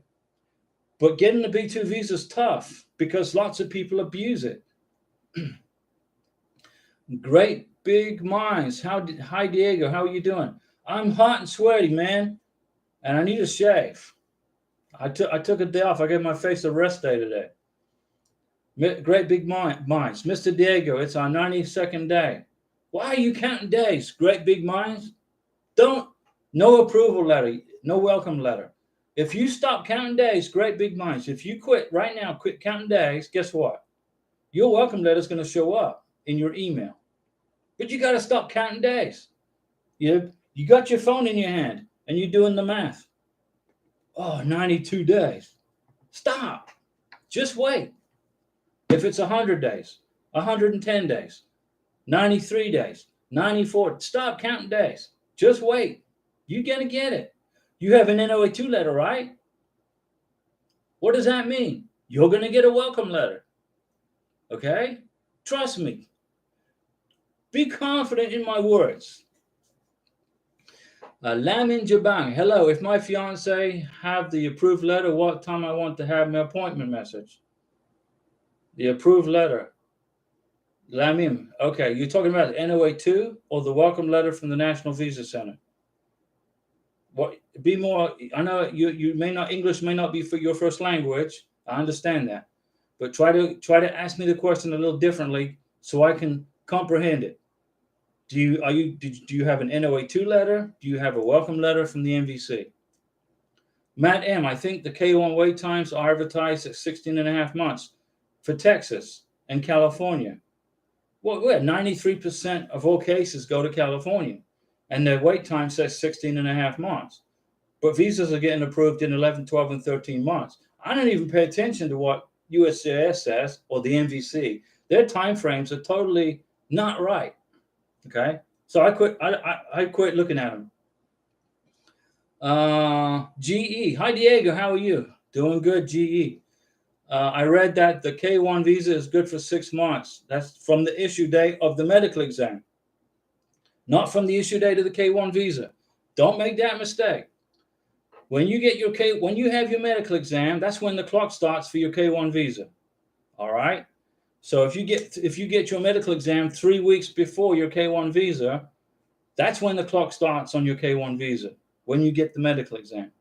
But getting the B2 visa is tough because lots of people abuse it. Great big minds. Hi, Diego. How are you doing? I'm hot and sweaty, man, and I need a shave. I took a day off. I gave my face a rest day today. Great big minds. Mr. Diego, it's our 92nd day. Why are you counting days? Great big minds. Don't, no approval letter, no welcome letter. If you stop counting days, great big minds, if you quit right now, quit counting days, guess what? Your welcome letter is going to show up in your email. But you got to stop counting days. You got your phone in your hand and you're doing the math. Oh, 92 days. Stop. Just wait. If it's 100 days, 110 days, 93 days, 94, stop counting days. Just wait. You're going to get it. You have an NOA2 letter, right? What does that mean? You're going to get a welcome letter. Okay? Trust me. Be confident in my words. Lamin Jabang, hello. If my fiance have the approved letter, what time I want to have my appointment message? The approved letter. Lamim, okay. You're talking about NOA2 or the welcome letter from the National Visa Center? What? Be more. I know you may not, English may not be for your first language. I understand that, but try to ask me the question a little differently so I can comprehend it. Do you have an NOA2 letter? Do you have a welcome letter from the MVC? Matt M, I think the K1 wait times are advertised at 16 and a half months for Texas and California. Well, 93% of all cases go to California, and their wait time says 16 and a half months. But visas are getting approved in 11, 12, and 13 months. I don't even pay attention to what USCIS says or the MVC. Their time frames are totally not right. Okay, so I quit looking at them. GE, hi Diego, how are you? Doing good, GE. I read that the K1 visa is good for 6 months. That's from the issue date of the medical exam, not from the issue date of the K1 visa. Don't make that mistake. When you have your medical exam, that's when the clock starts for your K1 visa. All right. So if you get your medical exam 3 weeks before your K1 visa, that's when the clock starts on your K1 visa, when you get the medical exam.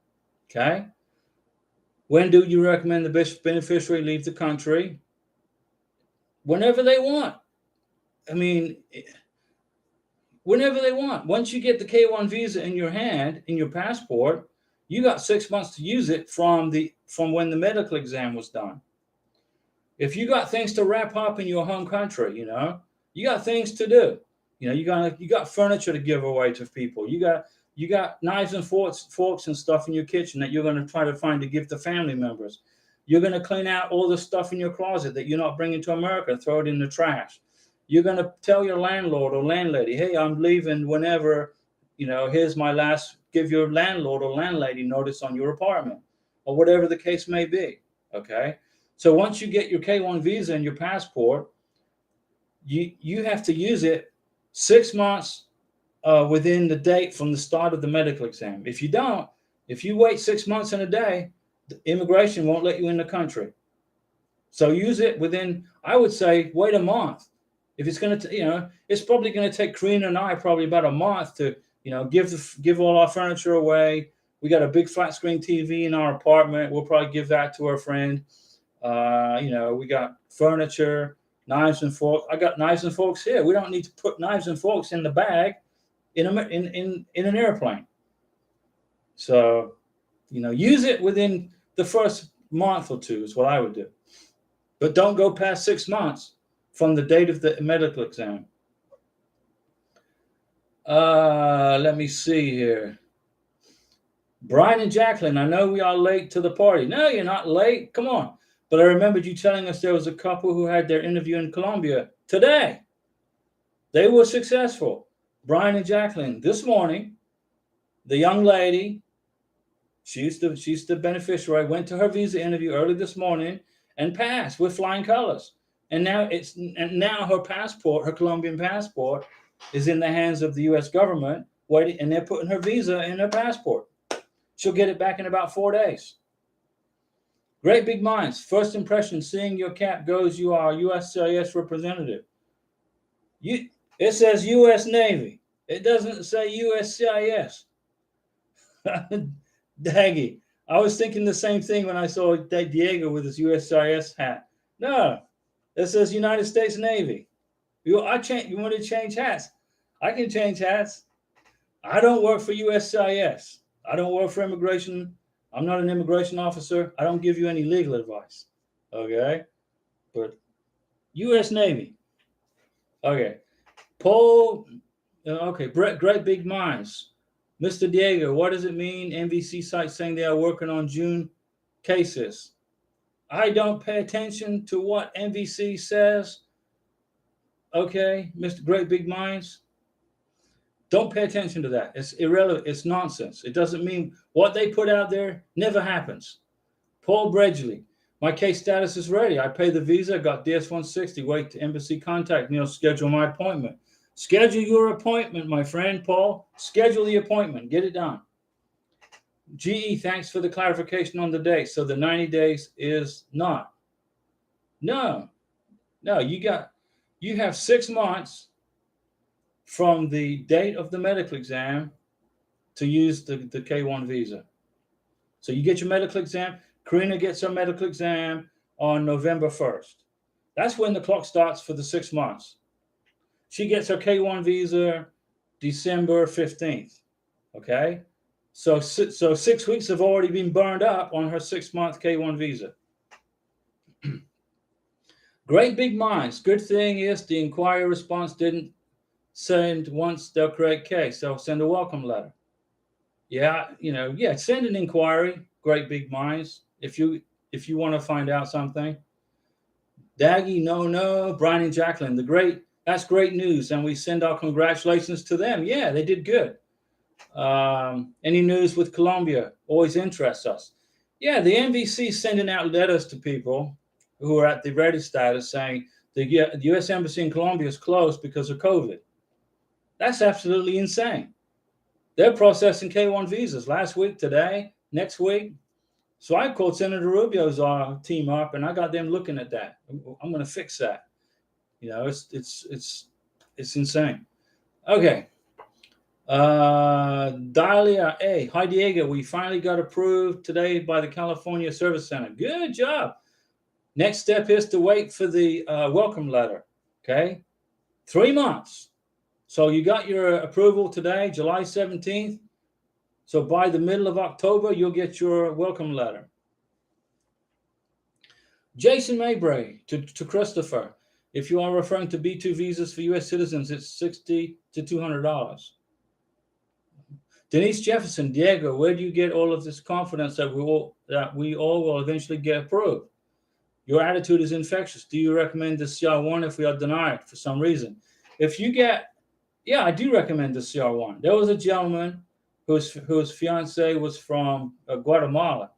Okay? When do you recommend the beneficiary leave the country? Whenever they want. I mean, whenever they want. Once you get the K1 visa in your hand, in your passport, you got 6 months to use it from when the medical exam was done. If you got things to wrap up in your home country, you got things to do. You got furniture to give away to people. You got knives and forks and stuff in your kitchen that you're going to try to find to give to family members. You're going to clean out all the stuff in your closet that you're not bringing to America, throw it in the trash. You're going to tell your landlord or landlady, hey, I'm leaving whenever, here's my last, give your landlord or landlady notice on your apartment or whatever the case may be. Okay. So once you get your K1 visa and your passport, you have to use it 6 months within the date from the start of the medical exam. If you wait 6 months and a day, the immigration won't let you in the country. So use it within, I would say, wait a month. If it's going to, it's probably going to take Karina and I probably about a month to, give all our furniture away. We got a big flat screen TV in our apartment. We'll probably give that to our friend. We got furniture, knives and forks. I got knives and forks here. We don't need to put knives and forks in the bag in an airplane. So, use it within the first month or two is what I would do. But don't go past 6 months from the date of the medical exam. Let me see here. Brian and Jacqueline, I know we are late to the party. No, you're not late. Come on. But I remembered you telling us there was a couple who had their interview in Colombia today. They were successful. Brian and Jacqueline, this morning, the young lady, she's the beneficiary, went to her visa interview early this morning and passed with flying colors. And now her passport, her Colombian passport, is in the hands of the U.S. government, waiting, and they're putting her visa in her passport. She'll get it back in about 4 days. Great big minds. First impression, seeing your cap goes, you are a USCIS representative. It says U.S. Navy. It doesn't say USCIS. Daggy. I was thinking the same thing when I saw Diego with his USCIS hat. No, it says United States Navy. You want to change hats? I can change hats. I don't work for USCIS. I don't work for immigration. I'm not an immigration officer. I don't give you any legal advice. Okay? But U.S. Navy. Okay. Paul, okay, Great Big Minds. Mr. Diego, what does it mean? NVC site saying they are working on June cases. I don't pay attention to what NVC says. Okay, Mr. Great Big Minds. Don't pay attention to that. It's irrelevant. It's nonsense. It doesn't mean what they put out there never happens. Paul Bredgley, my case status is ready. I paid the visa, got DS-160. Wait to embassy contact me. Schedule my appointment. Schedule your appointment, my friend Paul. Schedule the appointment. Get it done. GE, thanks for the clarification on the date. So the 90 days is not. No. You have 6 months from the date of the medical exam to use the K1 visa. So you get your medical exam. Karina gets her medical exam on November 1st. That's when the clock starts for the 6 months. She gets her K1 visa December 15th. Okay? So 6 weeks have already been burned up on her 6-month K1 visa. Great Big Minds. Good thing is the inquiry response didn't send once they'll create case. They'll send a welcome letter. Yeah, send an inquiry. Great Big Minds. If you want to find out something. Daggy, no. Brian and Jacqueline, that's great news. And we send our congratulations to them. Yeah, they did good. Any news with Colombia always interests us. Yeah, the NVC sending out letters to people who are at the ready status saying the U.S. Embassy in Colombia is closed because of COVID. That's absolutely insane. They're processing K1 visas last week, today, next week. So I called Senator Rubio's team up, and I got them looking at that. I'm going to fix that. It's insane. Okay. Dahlia A. Hi, Diego. We finally got approved today by the California Service Center. Good job. Next step is to wait for the welcome letter. Okay. 3 months. So you got your approval today, July 17th. So by the middle of October, you'll get your welcome letter. Jason Maybray to Christopher. If you are referring to B2 visas for U.S. citizens, it's $60 to $200. Denise Jefferson, Diego, where do you get all of this confidence that we all will eventually get approved? Your attitude is infectious. Do you recommend the CR1 if we are denied for some reason? Yeah, I do recommend the CR1. There was a gentleman whose fiance was from Guatemala,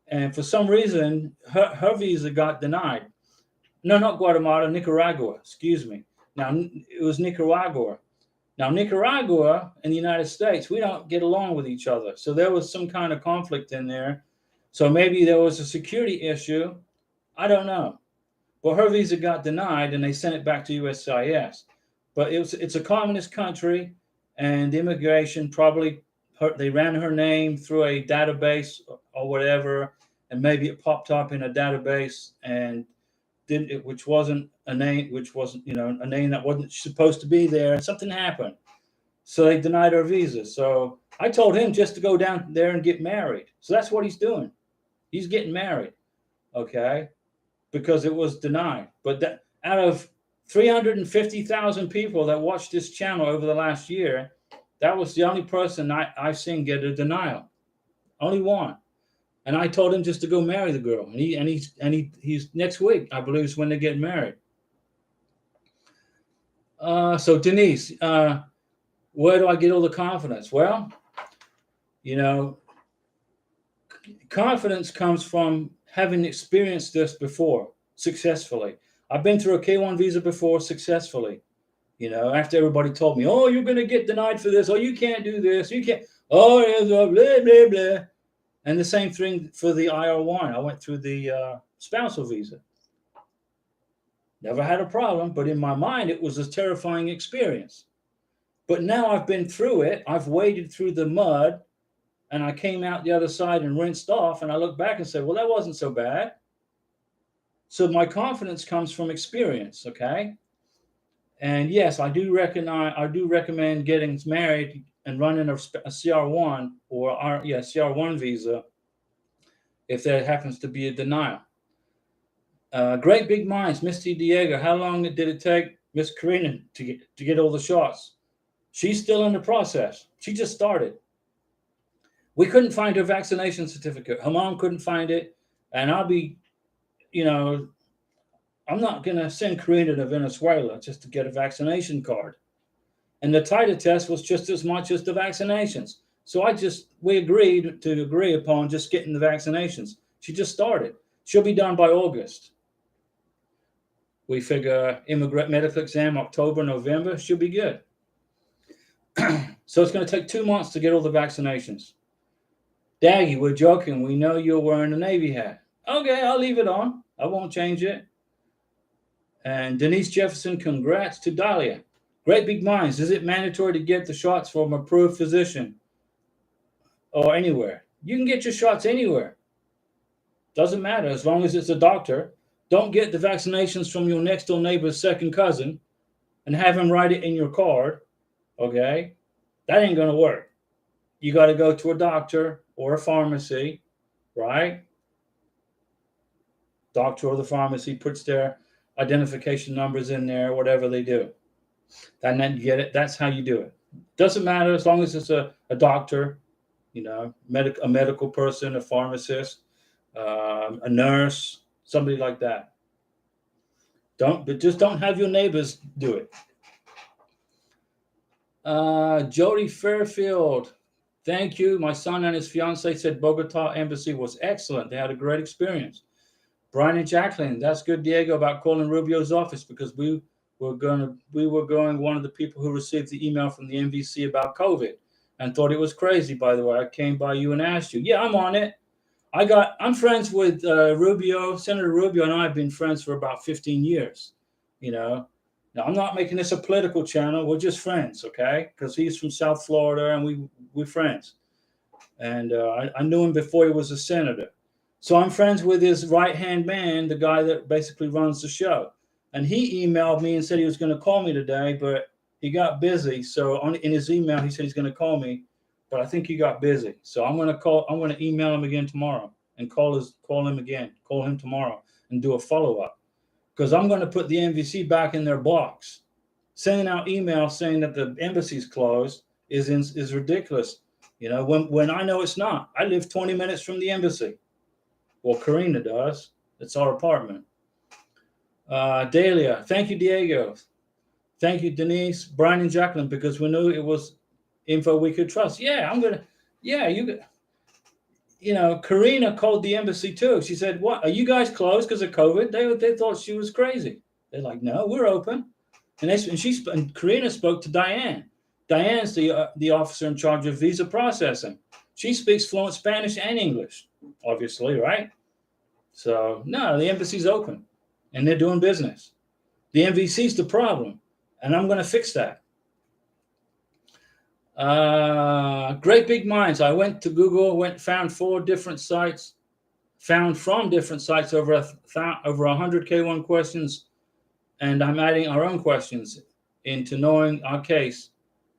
and for some reason her visa got denied. No, not Guatemala, Nicaragua. Excuse me. Now it was Nicaragua. Now Nicaragua and the United States, we don't get along with each other, so there was some kind of conflict in there. So maybe there was a security issue. I don't know, but her visa got denied, and they sent it back to USCIS. But it's a communist country, and immigration probably they ran her name through a database or whatever, and maybe it popped up in a database and which wasn't a name that wasn't supposed to be there, and something happened. So they denied her visa. So I told him just to go down there and get married. So that's what he's doing. He's getting married, okay, because it was denied. But that out of 350,000 people that watched this channel over the last year, that was the only person I've seen get a denial. Only one. And I told him just to go marry the girl. And he's next week, I believe, is when they get married. So Denise, where do I get all the confidence? Well, confidence comes from having experienced this before successfully. I've been through a K1 visa before successfully. After everybody told me, oh, you're going to get denied for this. Oh, you can't do this. You can't. Oh, there's a blah, blah, blah. And the same thing for the IR1. I went through the spousal visa. Never had a problem, but in my mind, it was a terrifying experience. But now I've been through it. I've waded through the mud, and I came out the other side and rinsed off. And I look back and say, well, that wasn't so bad. So my confidence comes from experience. Okay. And yes, I do recommend getting married and running a CR1 or CR1 visa if there happens to be a denial. Great big minds, Misty Diego. How long did it take Miss Karina to get all the shots? She's still in the process. She just started. We couldn't find her vaccination certificate. Her mom couldn't find it, and I'm not going to send Karina to Venezuela just to get a vaccination card. And the titer test was just as much as the vaccinations. So we agreed upon just getting the vaccinations. She just started. She'll be done by August. We figure immigrant medical exam October, November, she'll be good. So it's going to take 2 months to get all the vaccinations. Daggy, we're joking. We know you're wearing a Navy hat. Okay, I'll leave it on. I won't change it. And Denise Jefferson, congrats to Dahlia. Great big minds. Is it mandatory to get the shots from an approved physician or anywhere? You can get your shots anywhere. Doesn't matter as long as it's a doctor. Don't get the vaccinations from your next door neighbor's second cousin and have him write it in your card. Okay? That ain't going to work. You got to go to a doctor or a pharmacy, right? Doctor or the pharmacy puts their identification numbers in there, whatever they do. And then you get it. That's how you do it. Doesn't matter as long as it's a doctor, a medical person, a pharmacist, a nurse, somebody like that. But just don't have your neighbors do it. Jody Fairfield, thank you. My son and his fiance said Bogota embassy was excellent. They had a great experience. Brian and Jacqueline, that's good, Diego, about calling Rubio's office because we were going one of the people who received the email from the MVC about COVID and thought it was crazy. By the way, I came by you and asked you. Yeah, I'm on it. I'm friends with Rubio. Senator Rubio and I have been friends for about 15 years. Now, I'm not making this a political channel. We're just friends, okay? Because he's from South Florida and we're friends. And I knew him before he was a senator. So I'm friends with his right-hand man, the guy that basically runs the show. And he emailed me and said he was going to call me today, but he got busy. So in his email, he said he's going to call me, but I think he got busy. So I'm going to email him again tomorrow and call him tomorrow and do a follow-up. Because I'm going to put the MVC back in their box. Sending out emails saying that the embassy's closed is ridiculous. When I know it's not. I live 20 minutes from the embassy. Well, Karina does. It's our apartment. Dahlia, thank you, Diego. Thank you, Denise, Brian, and Jacqueline, because we knew it was info we could trust. Yeah, Karina called the embassy too. She said, "What? Are you guys closed because of COVID?" They thought she was crazy. They're like, "No, we're open." And Karina spoke to Diane. Diane's the officer in charge of visa processing. She speaks fluent Spanish and English, obviously, right? So no, the embassy's open, and they're doing business. The MVC's the problem, and I'm going to fix that. Great big minds. I went to Google, found 4 different sites, found from different sites over 100 K1 questions, and I'm adding our own questions into knowing our case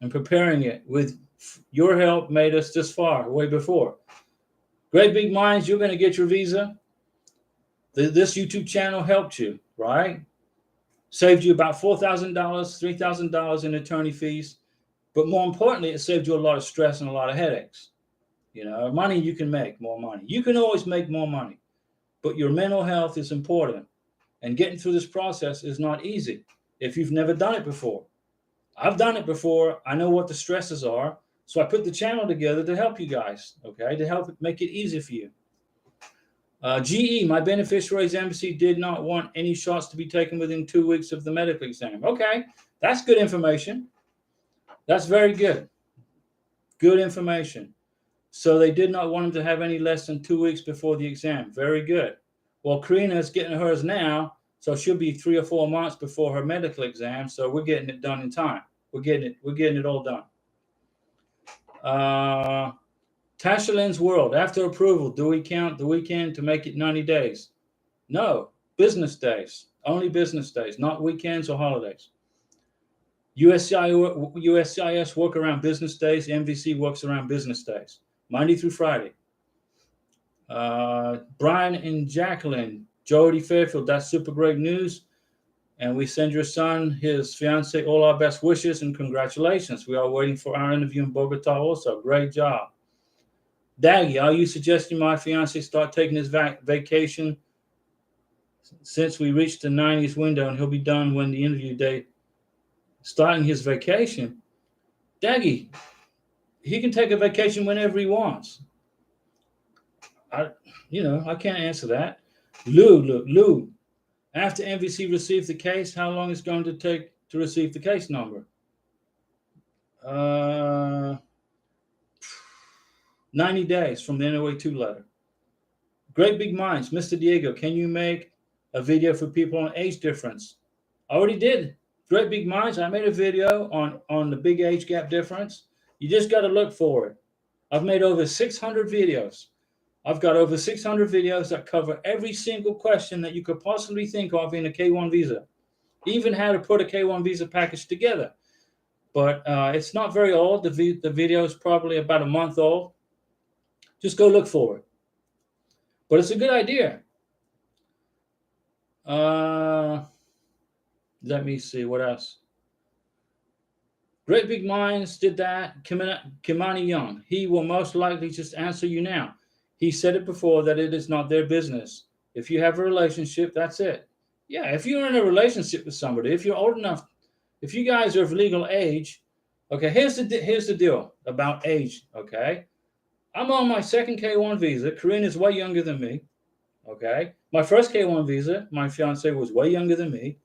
and preparing it. With your help, made us this far, way before. Great big minds, you're going to get your visa. This YouTube channel helped you, right? Saved you about $4,000, $3,000 in attorney fees. But more importantly, it saved you a lot of stress and a lot of headaches. Money you can make more money. You can always make more money, but your mental health is important. And getting through this process is not easy if you've never done it before. I've done it before. I know what the stresses are. So I put the channel together to help you guys, okay, to help make it easy for you. GE, my beneficiary's embassy did not want any shots to be taken within 2 weeks of the medical exam. Okay, that's good information. That's very good. Good information. So they did not want him to have any less than 2 weeks before the exam. Very good. Well, Karina's getting hers now, so she'll be 3 or 4 months before her medical exam, so we're getting it done in time. We're getting it all done. Tashalin's World. After approval, do we count the weekend to make it 90 days? No, business days. Only business days, not weekends or holidays. USCIS work around business days. MVC works around business days, Monday through Friday. Brian and Jacqueline, Jody Fairfield, that's super great news. And we send your son, his fiance, all our best wishes and congratulations. We are waiting for our interview in Bogota also. Great job. Daggy, are you suggesting my fiance start taking his vacation since we reached the 90th window and he'll be done when the interview date? Starting his vacation? Daggy, he can take a vacation whenever he wants. I can't answer that. Lou. After MVC receives the case, how long is it going to take to receive the case number? 90 days from the NOA2 letter. Great Big Minds. Mr. Diego, can you make a video for people on age difference? I already did. Great Big Minds. I made a video on the big age gap difference. You just got to look for it. I've made over 600 videos. I've got over 600 videos that cover every single question that you could possibly think of in a K1 visa, even how to put a K1 visa package together. But it's not very old. The video is probably about a month old. Just go look for it. But it's a good idea. Let me see what else. Great Big Minds did that. Kimani Young, he will most likely just answer you now. He said it before that it is not their business. If you have a relationship, that's it. Yeah, if you're in a relationship with somebody, if you're old enough, if you guys are of legal age, okay, here's the deal about age, okay? I'm on my second K1 visa. Corinne is way younger than me, okay? My first K1 visa, my fiance was way younger than me.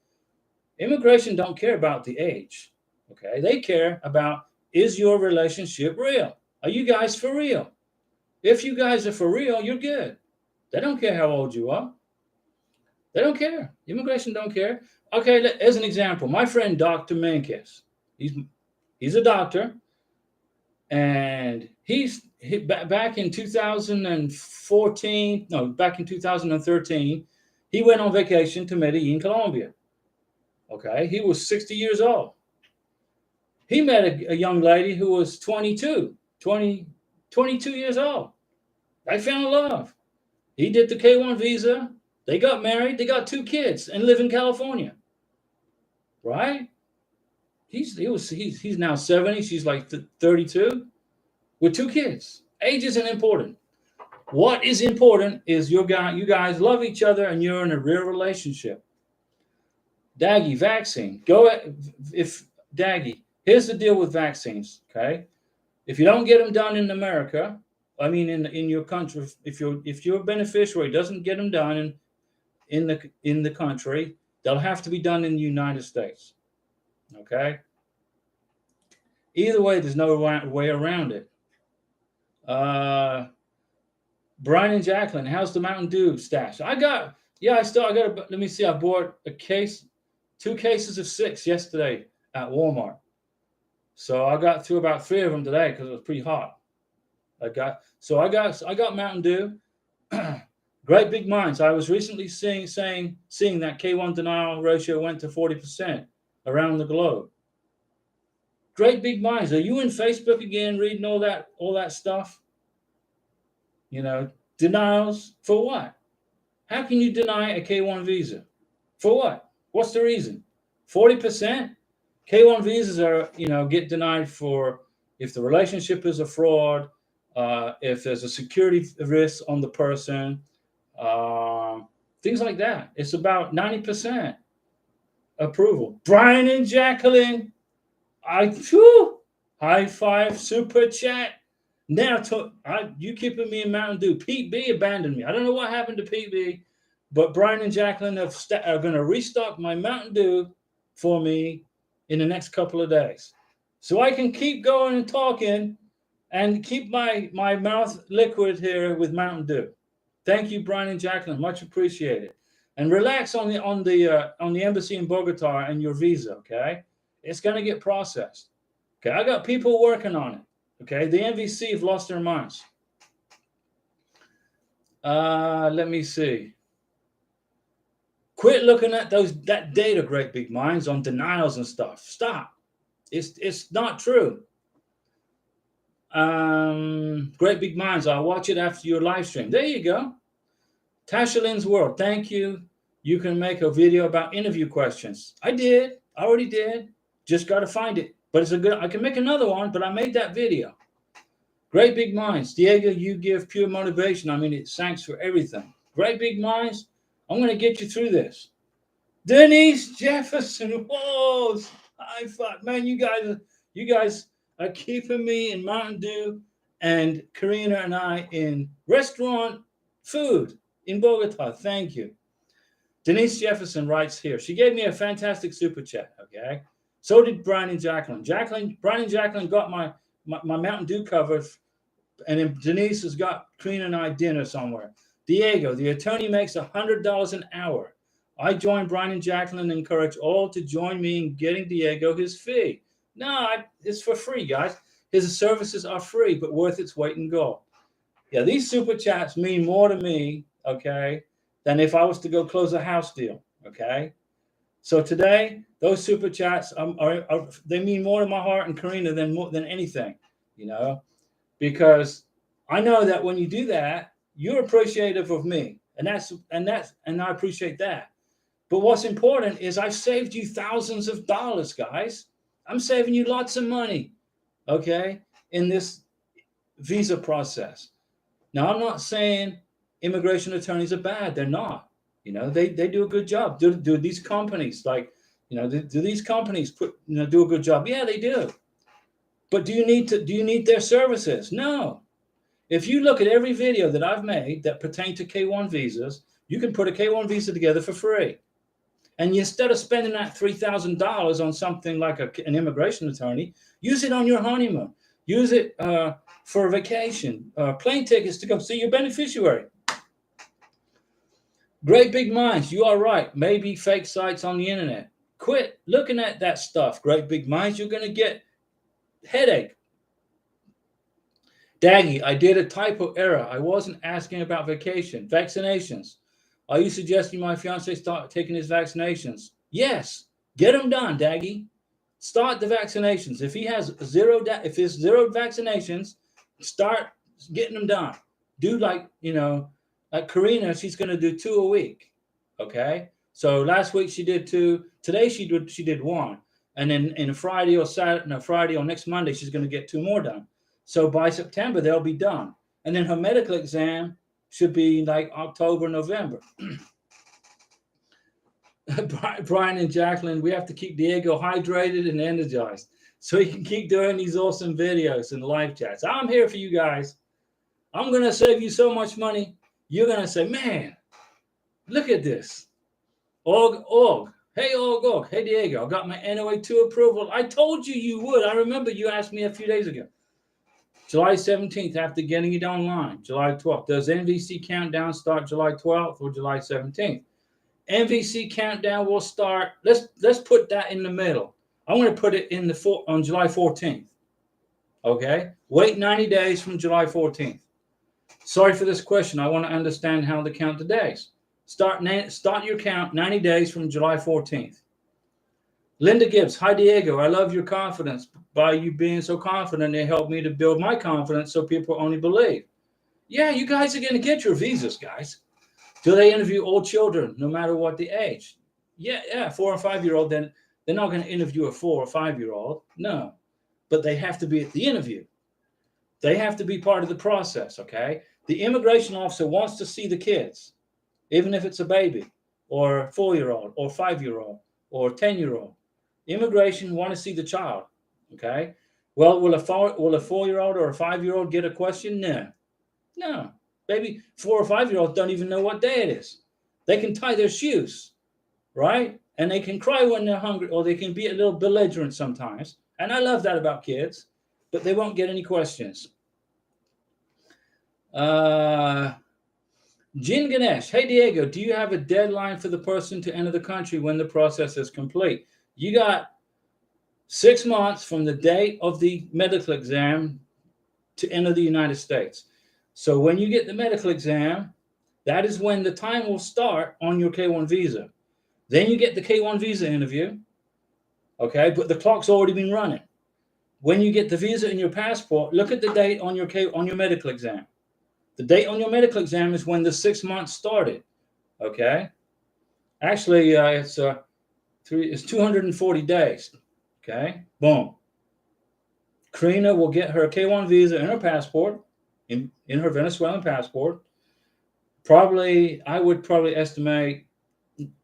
Immigration don't care about the age, okay? They care about, is your relationship real? Are you guys for real? If you guys are for real, you're good. They don't care how old you are. They don't care. Immigration don't care. Okay, as an example, my friend Dr. Menkes, he's a doctor, and back in 2013, he went on vacation to Medellin, Colombia. Okay, he was 60 years old. He met a young lady who was 22 years old. They fell in love. He did the K1 visa. They got married. They got 2 kids and live in California. Right? He's now 70. She's like 32 with 2 kids. Age isn't important. What is important is you guys love each other and you're in a real relationship. Daggy, vaccine. Daggy, here's the deal with vaccines, okay? If you don't get them done in America, I mean in your country, if your beneficiary doesn't get them done in the country, they'll have to be done in the United States. Okay? Either way, there's no way around it. Brian and Jacqueline, how's the Mountain Dew stash? Let me see, I bought 2 cases of 6 yesterday at Walmart. So I got through about 3 of them today because it was pretty hot. I got Mountain Dew. Great Big Minds. I was recently seeing that K1 denial ratio went to 40% around the globe. Great Big Minds. Are you in Facebook again reading all that stuff? Denials for what? How can you deny a K1 visa? For what? What's the reason? 40%? K1 visas are, get denied for if the relationship is a fraud, if there's a security risk on the person, things like that. It's about 90% approval. Brian and Jacqueline, high five, super chat. Now, you keeping me in Mountain Dew. Pete B abandoned me. I don't know what happened to Pete B, but Brian and Jacqueline are going to restock my Mountain Dew for me in the next couple of days. So I can keep going and talking and keep my mouth liquid here with Mountain Dew. Thank you, Brian and Jacqueline. Much appreciated. And relax on the embassy in Bogota and your visa, okay? It's going to get processed. Okay, I got people working on it. Okay, the NVC have lost their minds. Let me see. Quit looking at that data, great big minds, on denials and stuff. Stop. It's not true. Great big minds. I'll watch it after your live stream. There you go. Tasha Lynn's World. Thank you. You can make a video about interview questions. I already did. Just got to find it. But it's I can make another one, but I made that video. Great big minds. Diego, you give pure motivation. I mean, it's thanks for everything. Great big minds. I'm going to get you through this. Denise Jefferson. Whoa. High five. Man, you guys are keeping me in Mountain Dew and Karina and I in restaurant food in Bogota. Thank you. Denise Jefferson writes here. She gave me a fantastic super chat. Okay. So did Brian and Jacqueline. Brian and Jacqueline got my Mountain Dew covered, and then Denise has got Karina and I dinner somewhere. Diego, the attorney makes $100 an hour. I joined Brian and Jacqueline and encourage all to join me in getting Diego his fee. No, it's for free, guys. His services are free, but worth its weight in gold. Yeah, these super chats mean more to me, okay, than if I was to go close a house deal, okay? So today, those super chats they mean more to my heart and Karina than anything, you know, because I know that when you do that, you're appreciative of me, and I appreciate that. But what's important is I've saved you thousands of dollars, guys. I'm saving you lots of money, okay, in this visa process. Now, I'm not saying immigration attorneys are bad. They're not. You know, they do a good job. Do these companies, like, you know, do these companies do a good job? Yeah, they do. But do you need their services? No. If you look at every video that I've made that pertain to K-1 visas, you can put a K-1 visa together for free. And instead of spending that $3,000 on something like an immigration attorney, use it on your honeymoon. Use it for a vacation, plane tickets to go see your beneficiary. Great big minds, you are right. Maybe fake sites on the internet. Quit looking at that stuff, great big minds. You're going to get headache. Daggy, I did a typo error. I wasn't asking about vacation. Vaccinations. Are you suggesting my fiance start taking his vaccinations? Yes. Get them done, Daggy. Start the vaccinations. If he has zero vaccinations, start getting them done. Do like Karina, she's going to do 2 a week. Okay. So last week she did 2. Today she did 1. And then in Friday or next Monday, she's going to get 2 more done. So by September, they'll be done. And then her medical exam should be like October, November. Brian and Jacqueline, we have to keep Diego hydrated and energized so he can keep doing these awesome videos and live chats. I'm here for you guys. I'm going to save you so much money. You're going to say, man, look at this. Og. Hey, Og. Hey, Diego, I got my NOA 2 approval. I told you would. I remember you asked me a few days ago. July 17th, after getting it online. July 12th. Does NVC countdown start July 12th or July 17th? NVC countdown will start. Let's put that in the middle. I'm going to put it on July 14th. Okay? Wait 90 days from July 14th. Sorry for this question. I want to understand how to count the days. Start your count 90 days from July 14th. Linda Gibbs, hi Diego. I love your confidence. By you being so confident, it helped me to build my confidence so people only believe. Yeah, you guys are going to get your visas, guys. Do they interview all children, no matter what the age? Yeah, 4 or 5-year-old. Then they're not going to interview a 4 or 5-year-old. No, but they have to be at the interview. They have to be part of the process. Okay. The immigration officer wants to see the kids, even if it's a baby, or 4-year-old, or 5-year-old, or 10-year-old. Immigration want to see the child. Okay. Well, will a 4-year-old or a 5-year-old get a question? No. Maybe 4 or 5-year-olds don't even know what day it is. They can tie their shoes, right? And they can cry when they're hungry, or they can be a little belligerent sometimes. And I love that about kids, but they won't get any questions. Jin Ganesh, hey Diego, do you have a deadline for the person to enter the country when the process is complete? You got 6 months from the date of the medical exam to enter the United States. So when you get the medical exam, that is when the time will start on your K1 visa. Then you get the K1 visa interview, okay? But the clock's already been running. When you get the visa and your passport, look at the date on your medical exam. The date on your medical exam is when the 6 months started, okay? Actually, it's 240 days, okay? Boom. Karina will get her K1 visa and her passport, in her Venezuelan passport. I would probably estimate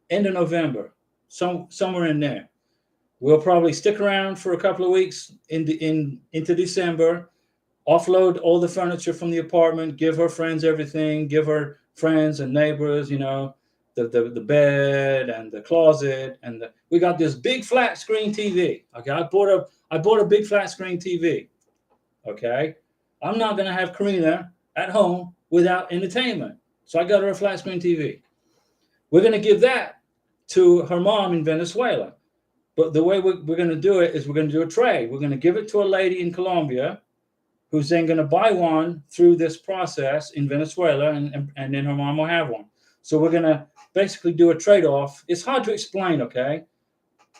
end of November, somewhere in there. We'll probably stick around for a couple of weeks into December, offload all the furniture from the apartment, give her friends everything, give her friends and neighbors, the bed and the closet, and we got this big flat screen TV. Okay, I bought a big flat screen TV. Okay, I'm not gonna have Karina at home without entertainment, so I got her a flat screen TV. We're gonna give that to her mom in Venezuela, but the way we're gonna do it is we're gonna do a trade. We're gonna give it to a lady in Colombia, who's then gonna buy one through this process in Venezuela, and then her mom will have one. So we're gonna basically do a trade-off. It's hard to explain, okay?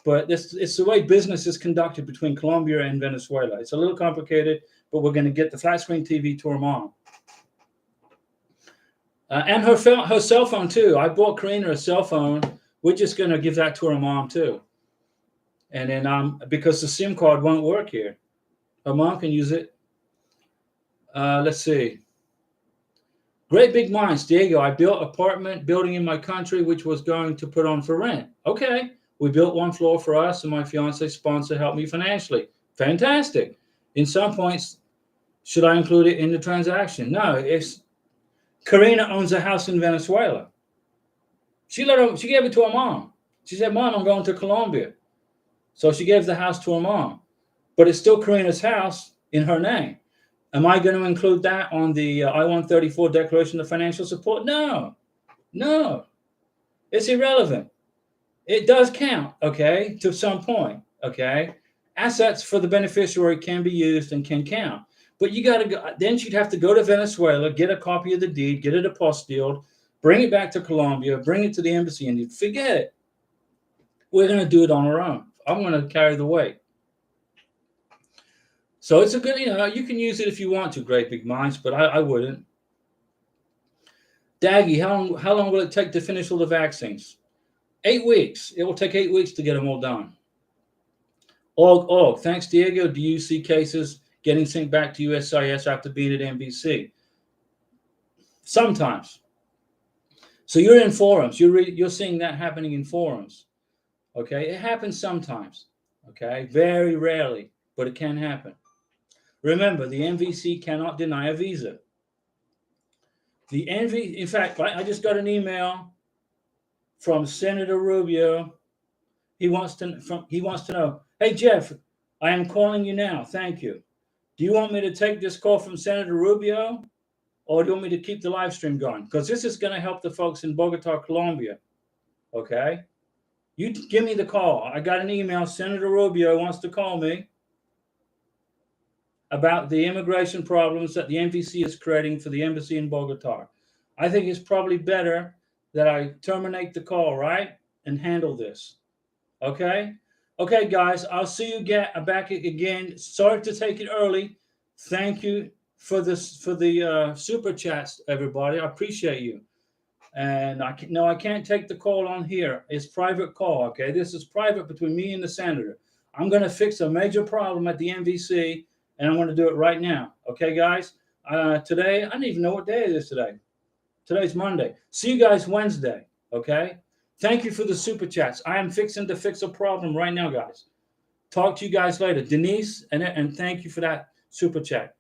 But it's the way business is conducted between Colombia and Venezuela. It's a little complicated, but we're going to get the flat screen TV to her mom. And her cell phone, too. I bought Karina a cell phone. We're just going to give that to her mom, too. And then because the SIM card won't work here, her mom can use it. Let's see. Great big minds, Diego. I built apartment building in my country, which was going to put on for rent. Okay. We built one floor for us, and my fiance sponsor helped me financially. Fantastic. In some points, should I include it in the transaction? No. Karina owns a house in Venezuela. She gave it to her mom. She said, "Mom, I'm going to Colombia." So she gave the house to her mom, but it's still Karina's house in her name. Am I going to include that on the I-134 Declaration of Financial Support? No. It's irrelevant. It does count, okay, to some point, okay? Assets for the beneficiary can be used and can count. But you got to go, then she'd have to go to Venezuela, get a copy of the deed, get it apostilled, bring it back to Colombia, bring it to the embassy, and you'd forget it. We're going to do it on our own. I'm going to carry the weight. So it's a good, you can use it if you want to, great big minds, but I wouldn't. Daggy, how long will it take to finish all the vaccines? 8 weeks. It will take 8 weeks to get them all done. Thanks, Diego. Do you see cases getting sent back to USCIS after being at NBC? Sometimes. So you're in forums. You're seeing that happening in forums. Okay, it happens sometimes. Okay, very rarely, but it can happen. Remember, the NVC cannot deny a visa. In fact, I just got an email from Senator Rubio. He wants to know, hey, Jeff, I am calling you now. Thank you. Do you want me to take this call from Senator Rubio, or do you want me to keep the live stream going? Because this is going to help the folks in Bogota, Colombia. Okay? You give me the call. I got an email. Senator Rubio wants to call me about the immigration problems that the NVC is creating for the embassy in Bogota. I think it's probably better that I terminate the call, right, and handle this. Okay? Okay, guys, I'll see you back again. Sorry to take it early. Thank you for the super chats, everybody. I appreciate you. And I can't take the call on here. It's private call, okay? This is private between me and the senator. I'm going to fix a major problem at the NVC, and I'm going to do it right now. Okay, guys? Today, I don't even know what day it is today. Today's Monday. See you guys Wednesday, okay? Thank you for the super chats. I am fixing to fix a problem right now, guys. Talk to you guys later. Denise, and thank you for that super chat.